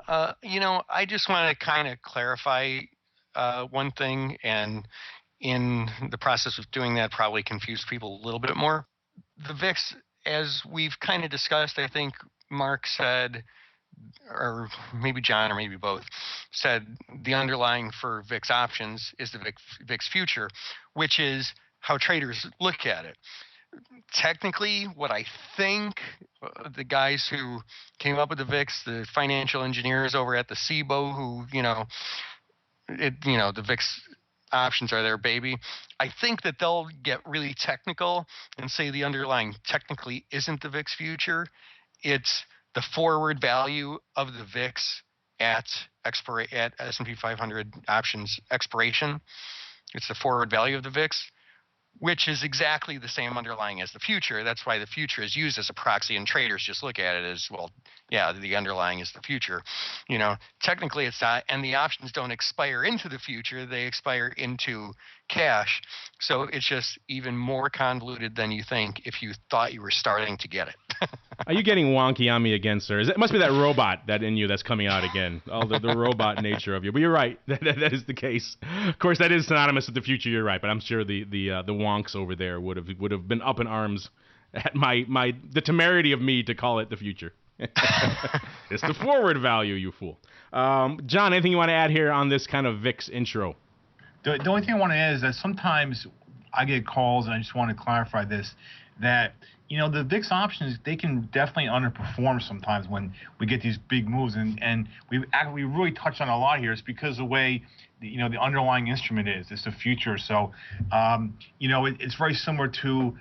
I just want to kind of clarify one thing, and in the process of doing that, probably confuse people a little bit more. The VIX, as we've kind of discussed, I think Mark said, or maybe John, or maybe both, said the underlying for VIX options is the VIX future, which is how traders look at it. Technically, what I think the guys who came up with the VIX, the financial engineers over at the CBO, who, the VIX options are their baby, I think that they'll get really technical and say the underlying technically isn't the VIX future. It's the forward value of the VIX at S&P 500 options expiration. It's the forward value of the VIX, which is exactly the same underlying as the future. That's why the future is used as a proxy, and traders just look at it as, well, yeah, the underlying is the future. Technically it's not, and the options don't expire into the future. They expire into cash. So it's just even more convoluted than you think if you thought you were starting to get it. Are you getting wonky on me again, sir? It must be that robot that in you that's coming out again. All the robot nature of you. But you're right. That is the case. Of course, that is synonymous with the future. You're right. But I'm sure the wonks over there would have been up in arms at the temerity of me to call it the future. It's the forward value, you fool. John, anything you want to add here on this kind of VIX intro? The only thing I want to add is that sometimes I get calls, and I just want to clarify this, that the VIX options, they can definitely underperform sometimes when we get these big moves, and we really touched on a lot here. It's because the way the underlying instrument is. It's the future. So it's very similar to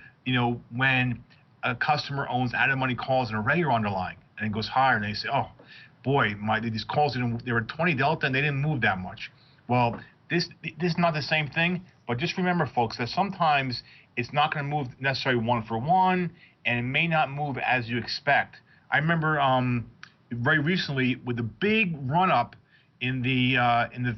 when a customer owns out-of-money calls in a regular underlying, and it goes higher, and they say, oh boy, these calls they were 20 delta and they didn't move that much. Well, this is not the same thing, but just remember, folks, that sometimes it's not going to move necessarily one for one, and it may not move as you expect. I remember very recently with the big run up in the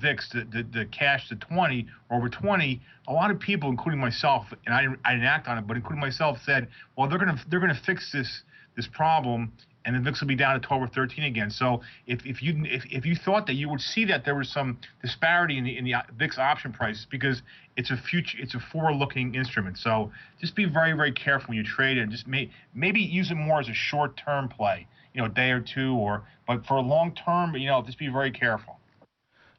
VIX, the cash to 20 or over 20, a lot of people, including myself, and I didn't act on it, but including myself, said, well, they're gonna fix this problem, and the VIX will be down to 12 or 13 again. So if you thought that you would see that there was some disparity in the VIX option prices, because it's a forward-looking instrument. So just be very, very careful when you trade it, and just maybe use it more as a short-term play, a day or two, but for a long term, just be very careful.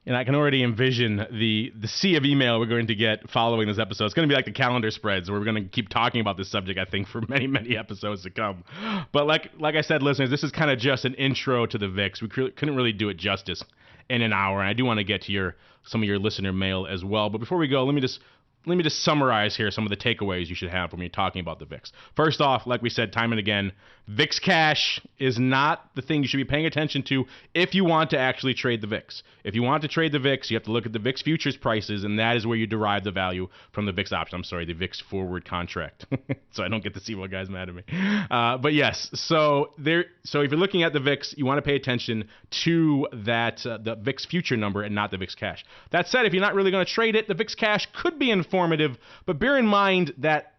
And I can already envision the sea of email we're going to get following this episode. It's going to be like the calendar spreads, where we're going to keep talking about this subject, I think, for many, many episodes to come. But like I said, listeners, this is kind of just an intro to the VIX. We couldn't really do it justice in an hour, and I do want to get to some of your listener mail as well. But before we go, let me just summarize here some of the takeaways you should have when you're talking about the VIX. First off, like we said time and again, VIX cash is not the thing you should be paying attention to if you want to actually trade the VIX. If you want to trade the VIX, you have to look at the VIX futures prices, and that is where you derive the value from the VIX option. I'm sorry, the VIX forward contract. So I don't get to see what guys mad at me. But yes, so if you're looking at the VIX, you want to pay attention to that the VIX future number and not the VIX cash. That said, if you're not really going to trade it, the VIX cash could be informative, but bear in mind that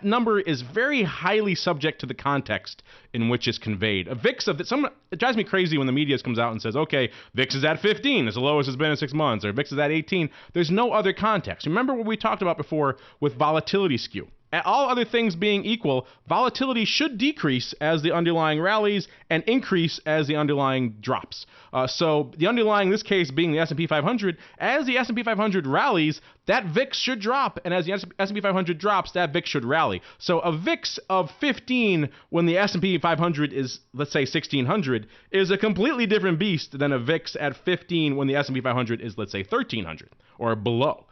number is very highly subject to the context in which it's conveyed. A VIX it drives me crazy when the media comes out and says, okay, VIX is at 15, it's the lowest it's been in 6 months, or VIX is at 18. There's no other context. Remember what we talked about before with volatility skew. All other things being equal, volatility should decrease as the underlying rallies and increase as the underlying drops. So the underlying, in this case, being the S&P 500, as the S&P 500 rallies, that VIX should drop, and as the S&P 500 drops, that VIX should rally. So a VIX of 15 when the S&P 500 is, let's say, 1600, is a completely different beast than a VIX at 15 when the S&P 500 is, let's say, 1300 or below.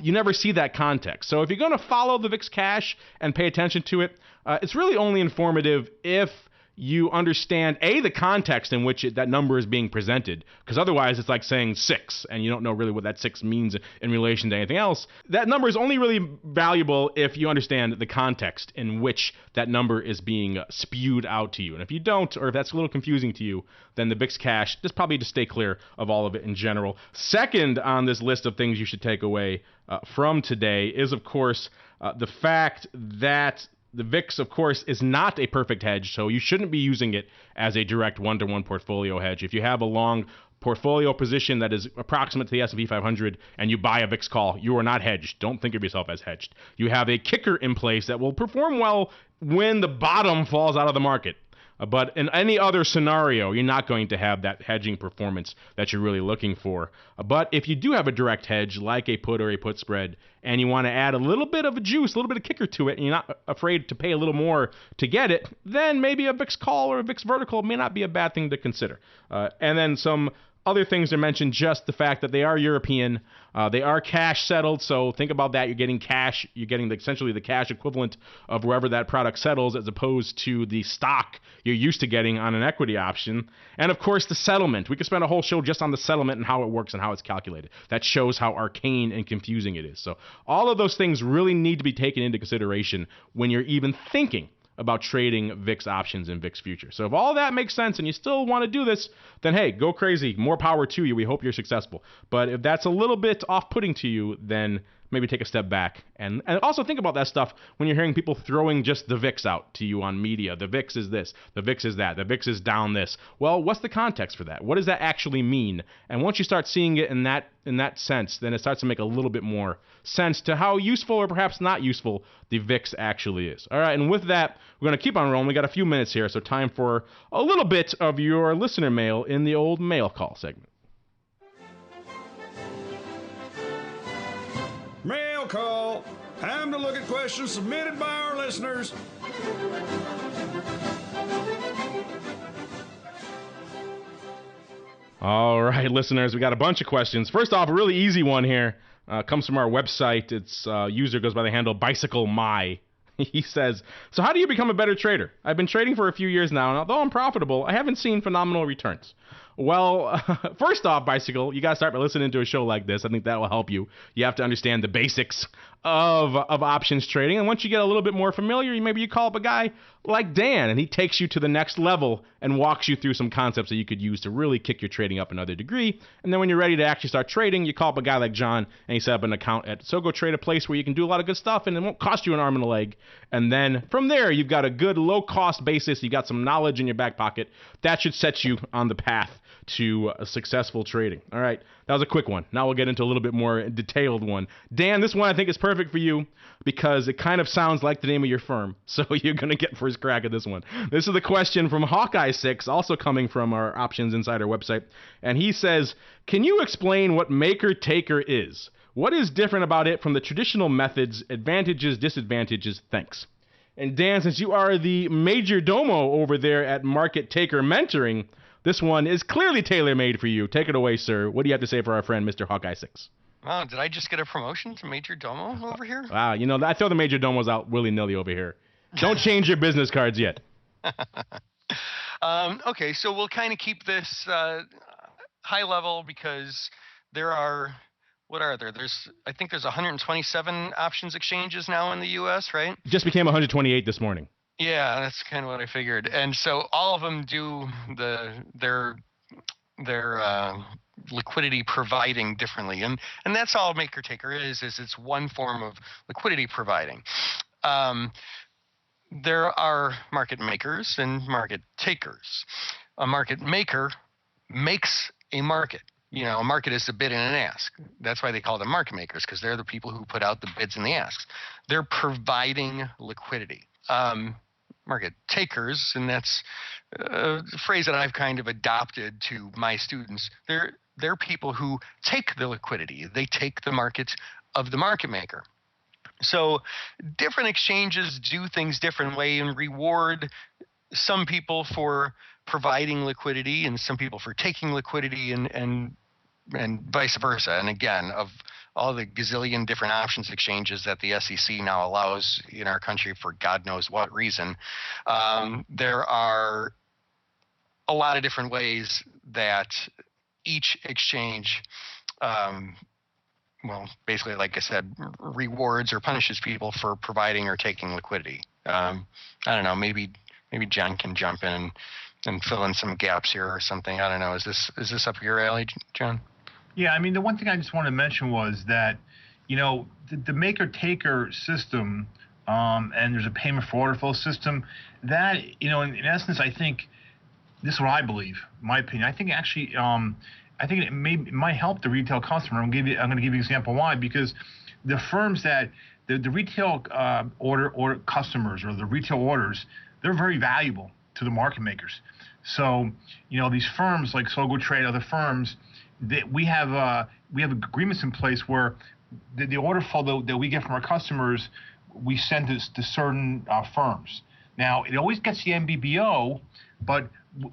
You never see that context. So if you're going to follow the VIX cash and pay attention to it, it's really only informative if you understand, A, the context in which that number is being presented, because otherwise it's like saying 6, and you don't know really what that 6 means in relation to anything else. That number is only really valuable if you understand the context in which that number is being spewed out to you. And if you don't, or if that's a little confusing to you, then the VIX cash, just probably just stay clear of all of it in general. Second on this list of things you should take away from today is, of course, the fact that the VIX, of course, is not a perfect hedge, so you shouldn't be using it as a direct one-to-one portfolio hedge. If you have a long portfolio position that is approximate to the S&P 500 and you buy a VIX call, you are not hedged. Don't think of yourself as hedged. You have a kicker in place that will perform well when the bottom falls out of the market. But in any other scenario, you're not going to have that hedging performance that you're really looking for. But if you do have a direct hedge, like a put or a put spread, and you want to add a little bit of a juice, a little bit of kicker to it, and you're not afraid to pay a little more to get it, then maybe a VIX call or a VIX vertical may not be a bad thing to consider. And then some other things are mentioned, just the fact that they are European, they are cash settled, so think about that. You're getting cash, you're getting essentially the cash equivalent of wherever that product settles, as opposed to the stock you're used to getting on an equity option. And of course, the settlement. We could spend a whole show just on the settlement and how it works and how it's calculated. That shows how arcane and confusing it is. So all of those things really need to be taken into consideration when you're even thinking about trading VIX options and VIX futures. So if all that makes sense and you still want to do this, then hey, go crazy. More power to you. We hope you're successful. But if that's a little bit off-putting to you, then maybe take a step back and also think about that stuff when you're hearing people throwing just the VIX out to you on media. The VIX is this, the VIX is that, the VIX is down this. Well, what's the context for that? What does that actually mean? And once you start seeing it in that sense, then it starts to make a little bit more sense to how useful or perhaps not useful the VIX actually is. All right, and with that, we're going to keep on rolling. We got a few minutes here, so time for a little bit of your listener mail in the old mail call segment. Mail call. Time to look at questions submitted by our listeners. All right, listeners, we got a bunch of questions. First off, a really easy one here. Comes from our website. Its user goes by the handle Bicycle My. He says, so how do you become a better trader? I've been trading for a few years now, and although I'm profitable, I haven't seen phenomenal returns. Well, first off, Bicycle, you got to start by listening to a show like this. I think that will help you. You have to understand the basics of options trading. And once you get a little bit more familiar, maybe you call up a guy like Dan, and he takes you to the next level and walks you through some concepts that you could use to really kick your trading up another degree. And then when you're ready to actually start trading, you call up a guy like John, and he set up an account at So Go Trade, a place where you can do a lot of good stuff, and it won't cost you an arm and a leg. And then from there, you've got a good low-cost basis. You got some knowledge in your back pocket. That should set you on the path to successful trading. All right, that was a quick one. Now we'll get into a little bit more detailed one. Dan, this one I think is perfect for you because it kind of sounds like the name of your firm. So you're going to get first crack at this one. This is the question from Hawkeye6, also coming from our Options Insider website. And he says, can you explain what maker-taker is? What is different about it from the traditional methods, advantages, disadvantages? Thanks. And Dan, since you are the major domo over there at Market Taker Mentoring, this one is clearly tailor-made for you. Take it away, sir. What do you have to say for our friend, Mr. Hawkeye6? Wow, did I just get a promotion to Major Domo over here? Wow, you know, I throw the major domos out willy-nilly over here. Don't change your business cards yet. Okay, so we'll kind of keep this high level because there are, what are there? I think there's 127 options exchanges now in the U.S., right? Just became 128 this morning. Yeah, that's kind of what I figured. And so all of them do their liquidity providing differently, and that's all maker taker is it's one form of liquidity providing. There are market makers and market takers. A market maker makes a market. You know, a market is a bid and an ask. That's why they call them market makers, because they're the people who put out the bids and the asks. They're providing liquidity. Market takers, and that's a phrase that I've kind of adopted to my students. They're people who take the liquidity. They take the market of the market maker. So different exchanges do things different way and reward some people for providing liquidity and some people for taking liquidity and vice versa. And again, of all the gazillion different options exchanges that the SEC now allows in our country for God knows what reason, there are a lot of different ways that each exchange, basically, like I said, rewards or punishes people for providing or taking liquidity. I don't know, maybe John can jump in and fill in some gaps here or something. I don't know. Is this up your alley, John? Yeah, I mean, the one thing I just wanted to mention was that, you know, the maker-taker system, and there's a payment for order flow system, that, you know, in essence, I think, this is what I believe, in my opinion. I think actually, it might help the retail customer. I'm going to give you an example why, because the firms that, the retail order customers or the retail orders, they're very valuable to the market makers. So, you know, these firms like So Go Trade, other firms, we have agreements in place where the order flow that we get from our customers, we send to certain firms. Now, it always gets the MBBO, but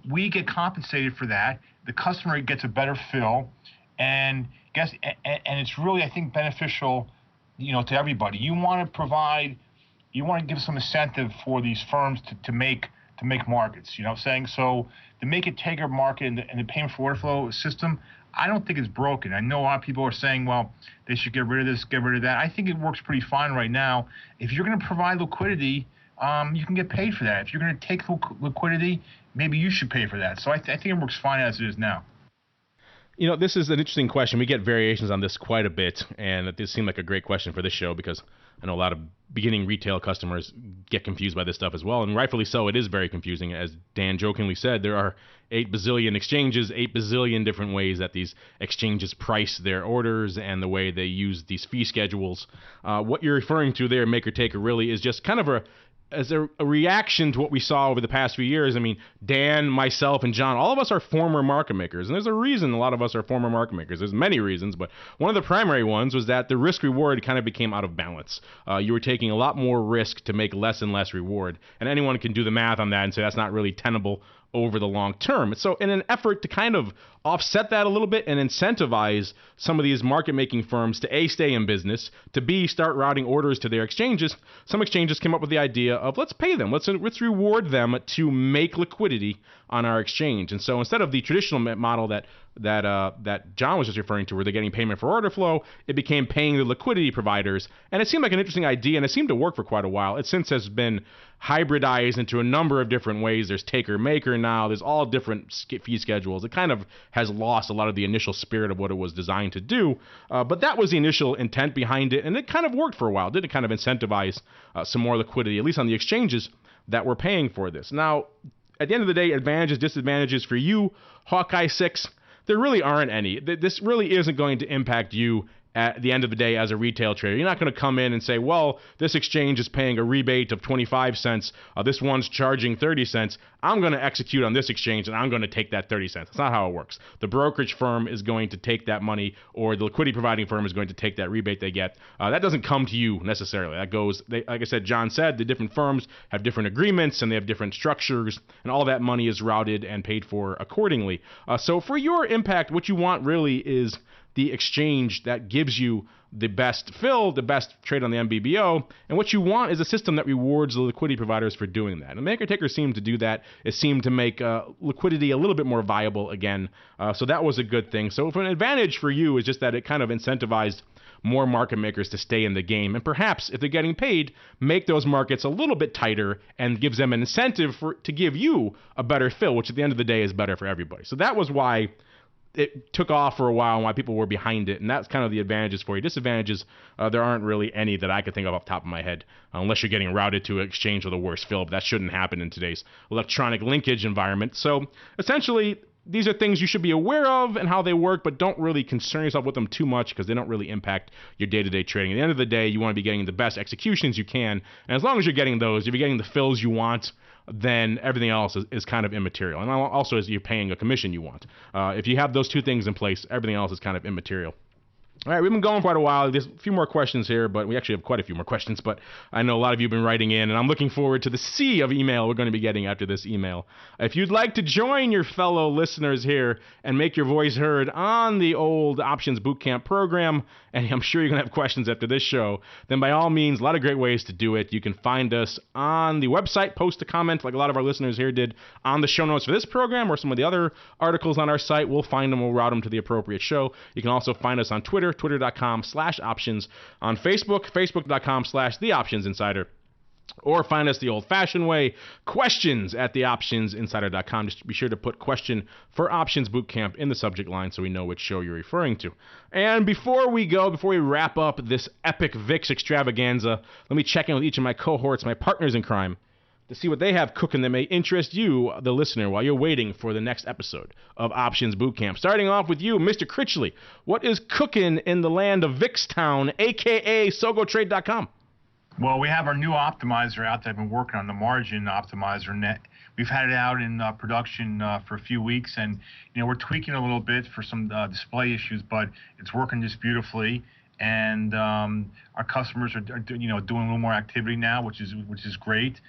we get compensated for that. The customer gets a better fill, and it's really, I think, beneficial, you know, to everybody. You want to give some incentive for these firms to make markets. You know what I'm saying? So the make it taker market and the payment for order flow system, I don't think it's broken. I know a lot of people are saying, well, they should get rid of this, get rid of that. I think it works pretty fine right now. If you're going to provide liquidity, you can get paid for that. If you're going to take liquidity, maybe you should pay for that. So I think it works fine as it is now. This is an interesting question. We get variations on this quite a bit, and it does seem like a great question for this show because I know a lot of beginning retail customers get confused by this stuff as well, and rightfully so. It is very confusing. As Dan jokingly said, there are 8 bazillion exchanges, 8 bazillion different ways that these exchanges price their orders and the way they use these fee schedules. What you're referring to there, maker taker, really is just kind of a reaction to what we saw over the past few years. I mean, Dan, myself, and John, all of us are former market makers, and there's a reason a lot of us are former market makers. There's many reasons, but one of the primary ones was that the risk-reward kind of became out of balance. You were taking a lot more risk to make less and less reward, and anyone can do the math on that and say that's not really tenable over the long term. So in an effort to kind of offset that a little bit and incentivize some of these market-making firms to A, stay in business, to B, start routing orders to their exchanges, some exchanges came up with the idea of let's pay them, let's reward them to make liquidity on our exchange. And so instead of the traditional model that John was just referring to, where they're getting payment for order flow, it became paying the liquidity providers. And it seemed like an interesting idea, and it seemed to work for quite a while. It since has been hybridized into a number of different ways. There's taker-maker now. There's all different fee schedules. It kind of has lost a lot of the initial spirit of what it was designed to do. But that was the initial intent behind it, and it kind of worked for a while. Did it kind of incentivize some more liquidity, at least on the exchanges that were paying for this. Now, at the end of the day, advantages, disadvantages for you, Hawkeye 6, there really aren't any. This really isn't going to impact you at the end of the day as a retail trader. You're not going to come in and say, well, this exchange is paying a rebate of 25 cents. This one's charging 30 cents. I'm going to execute on this exchange, and I'm going to take that 30 cents. That's not how it works. The brokerage firm is going to take that money, or the liquidity providing firm is going to take that rebate they get. That doesn't come to you necessarily. That goes, like I said, John said, the different firms have different agreements, and they have different structures, and all that money is routed and paid for accordingly. So for your impact, what you want really is the exchange that gives you the best fill, the best trade on the MBBO, and what you want is a system that rewards the liquidity providers for doing that. And maker taker seemed to do that. It seemed to make liquidity a little bit more viable again. So that was a good thing. So for an advantage for you is just that it kind of incentivized more market makers to stay in the game, and perhaps if they're getting paid, make those markets a little bit tighter and gives them an incentive to give you a better fill, which at the end of the day is better for everybody. So that was why it took off for a while and why people were behind it, and that's kind of the advantages for you. Disadvantages, there aren't really any that I could think of off the top of my head, unless you're getting routed to an exchange with a worse fill, but that shouldn't happen in today's electronic linkage environment. So essentially, these are things you should be aware of and how they work, but don't really concern yourself with them too much because they don't really impact your day-to-day trading. At the end of the day, you want to be getting the best executions you can, and as long as you're getting those, if you're getting the fills you want, then everything else is kind of immaterial. And also, as you're paying a commission you want. If you have those two things in place, everything else is kind of immaterial. All right, we've been going quite a while. There's a few more questions here, but we actually have quite a few more questions. But I know a lot of you have been writing in, and I'm looking forward to the sea of email we're going to be getting after this email. If you'd like to join your fellow listeners here and make your voice heard on the old Options Bootcamp program, and I'm sure you're going to have questions after this show, then by all means, a lot of great ways to do it. You can find us on the website, post a comment like a lot of our listeners here did on the show notes for this program or some of the other articles on our site. We'll find them, we'll route them to the appropriate show. You can also find us on Twitter, twitter.com/options, on Facebook, facebook.com/theoptionsinsider, or find us the old-fashioned way, questions@theoptionsinsider.com. Just be sure to put question for Options Bootcamp in the subject line so we know which show you're referring to. And before we wrap up this epic VIX extravaganza, let me check in with each of my cohorts, my partners in crime, to see what they have cooking that may interest you, the listener, while you're waiting for the next episode of Options Bootcamp. Starting off with you, Mr. Critchley. What is cooking in the land of VIXtown, a.k.a. SogoTrade.com? Well, we have our new optimizer out that I've been working on, the margin optimizer net. We've had it out in production for a few weeks, and we're tweaking a little bit for some display issues, but it's working just beautifully. And our customers are doing a little more activity now, which is great.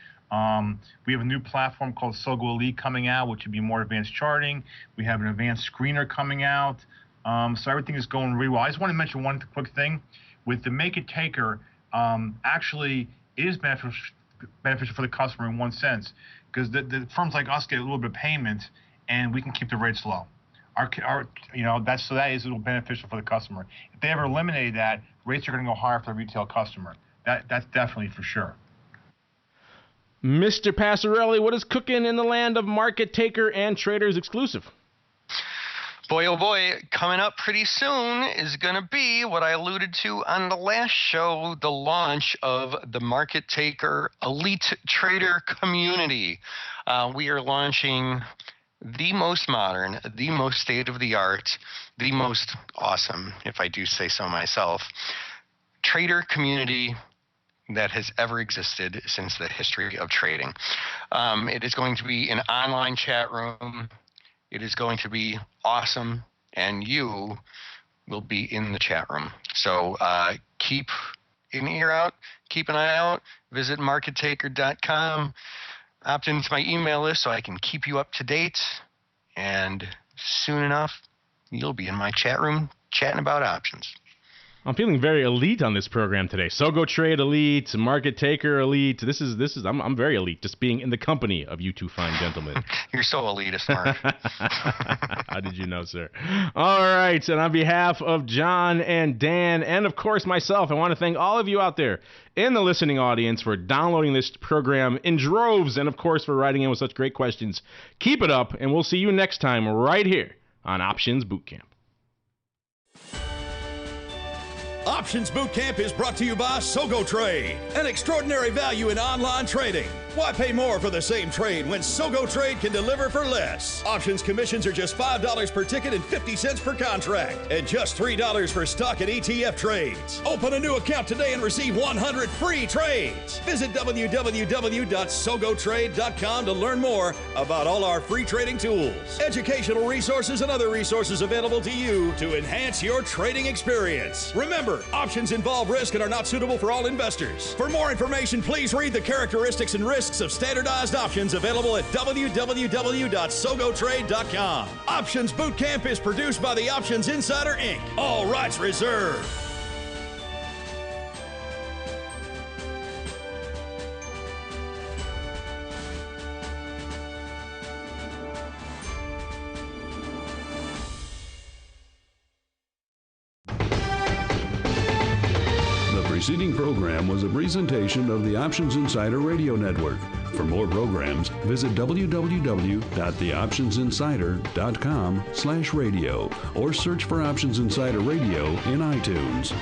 We have a new platform called Sogo Elite coming out, which would be more advanced charting. We have an advanced screener coming out. So everything is going really well. I just want to mention one quick thing. With the Make It Taker, actually it is beneficial for the customer in one sense, because the firms like us get a little bit of payment, and we can keep the rates low. That is a little beneficial for the customer. If they ever eliminated that, rates are going to go higher for the retail customer. That's definitely for sure. Mr. Passarelli, what is cooking in the land of Market Taker and Traders Exclusive? Boy, oh boy, coming up pretty soon is going to be what I alluded to on the last show, the launch of the Market Taker Elite Trader Community. We are launching the most modern, the most state-of-the-art, the most awesome, if I do say so myself, trader community that has ever existed since the history of trading. It is going to be an online chat room. It is going to be awesome, and you will be in the chat room. So keep an ear out, keep an eye out. Visit markettaker.com. Opt into my email list so I can keep you up to date. And soon enough, you'll be in my chat room chatting about options. I'm feeling very elite on this program today. Sogo Trade Elite, Market Taker Elite. I'm very elite just being in the company of you two fine gentlemen. You're so elitist, Mark. How did you know, sir? All right, and on behalf of John and Dan, and of course myself, I want to thank all of you out there in the listening audience for downloading this program in droves, and of course for writing in with such great questions. Keep it up, and we'll see you next time right here on Options Bootcamp. Options Bootcamp is brought to you by Sogo Trade, an extraordinary value in online trading. Why pay more for the same trade when Sogo Trade can deliver for less? Options commissions are just $5 per ticket and 50 cents per contract, and just $3 for stock and ETF trades. Open a new account today and receive 100 free trades. Visit www.sogotrade.com to learn more about all our free trading tools, educational resources, and other resources available to you to enhance your trading experience. Remember, options involve risk and are not suitable for all investors. For more information, please read the characteristics and risks of standardized options available at www.sogotrade.com. Options Bootcamp is produced by the Options Insider, Inc. All rights reserved. The preceding program was a presentation of the Options Insider Radio Network. For more programs, visit www.theoptionsinsider.com/radio or search for Options Insider Radio in iTunes.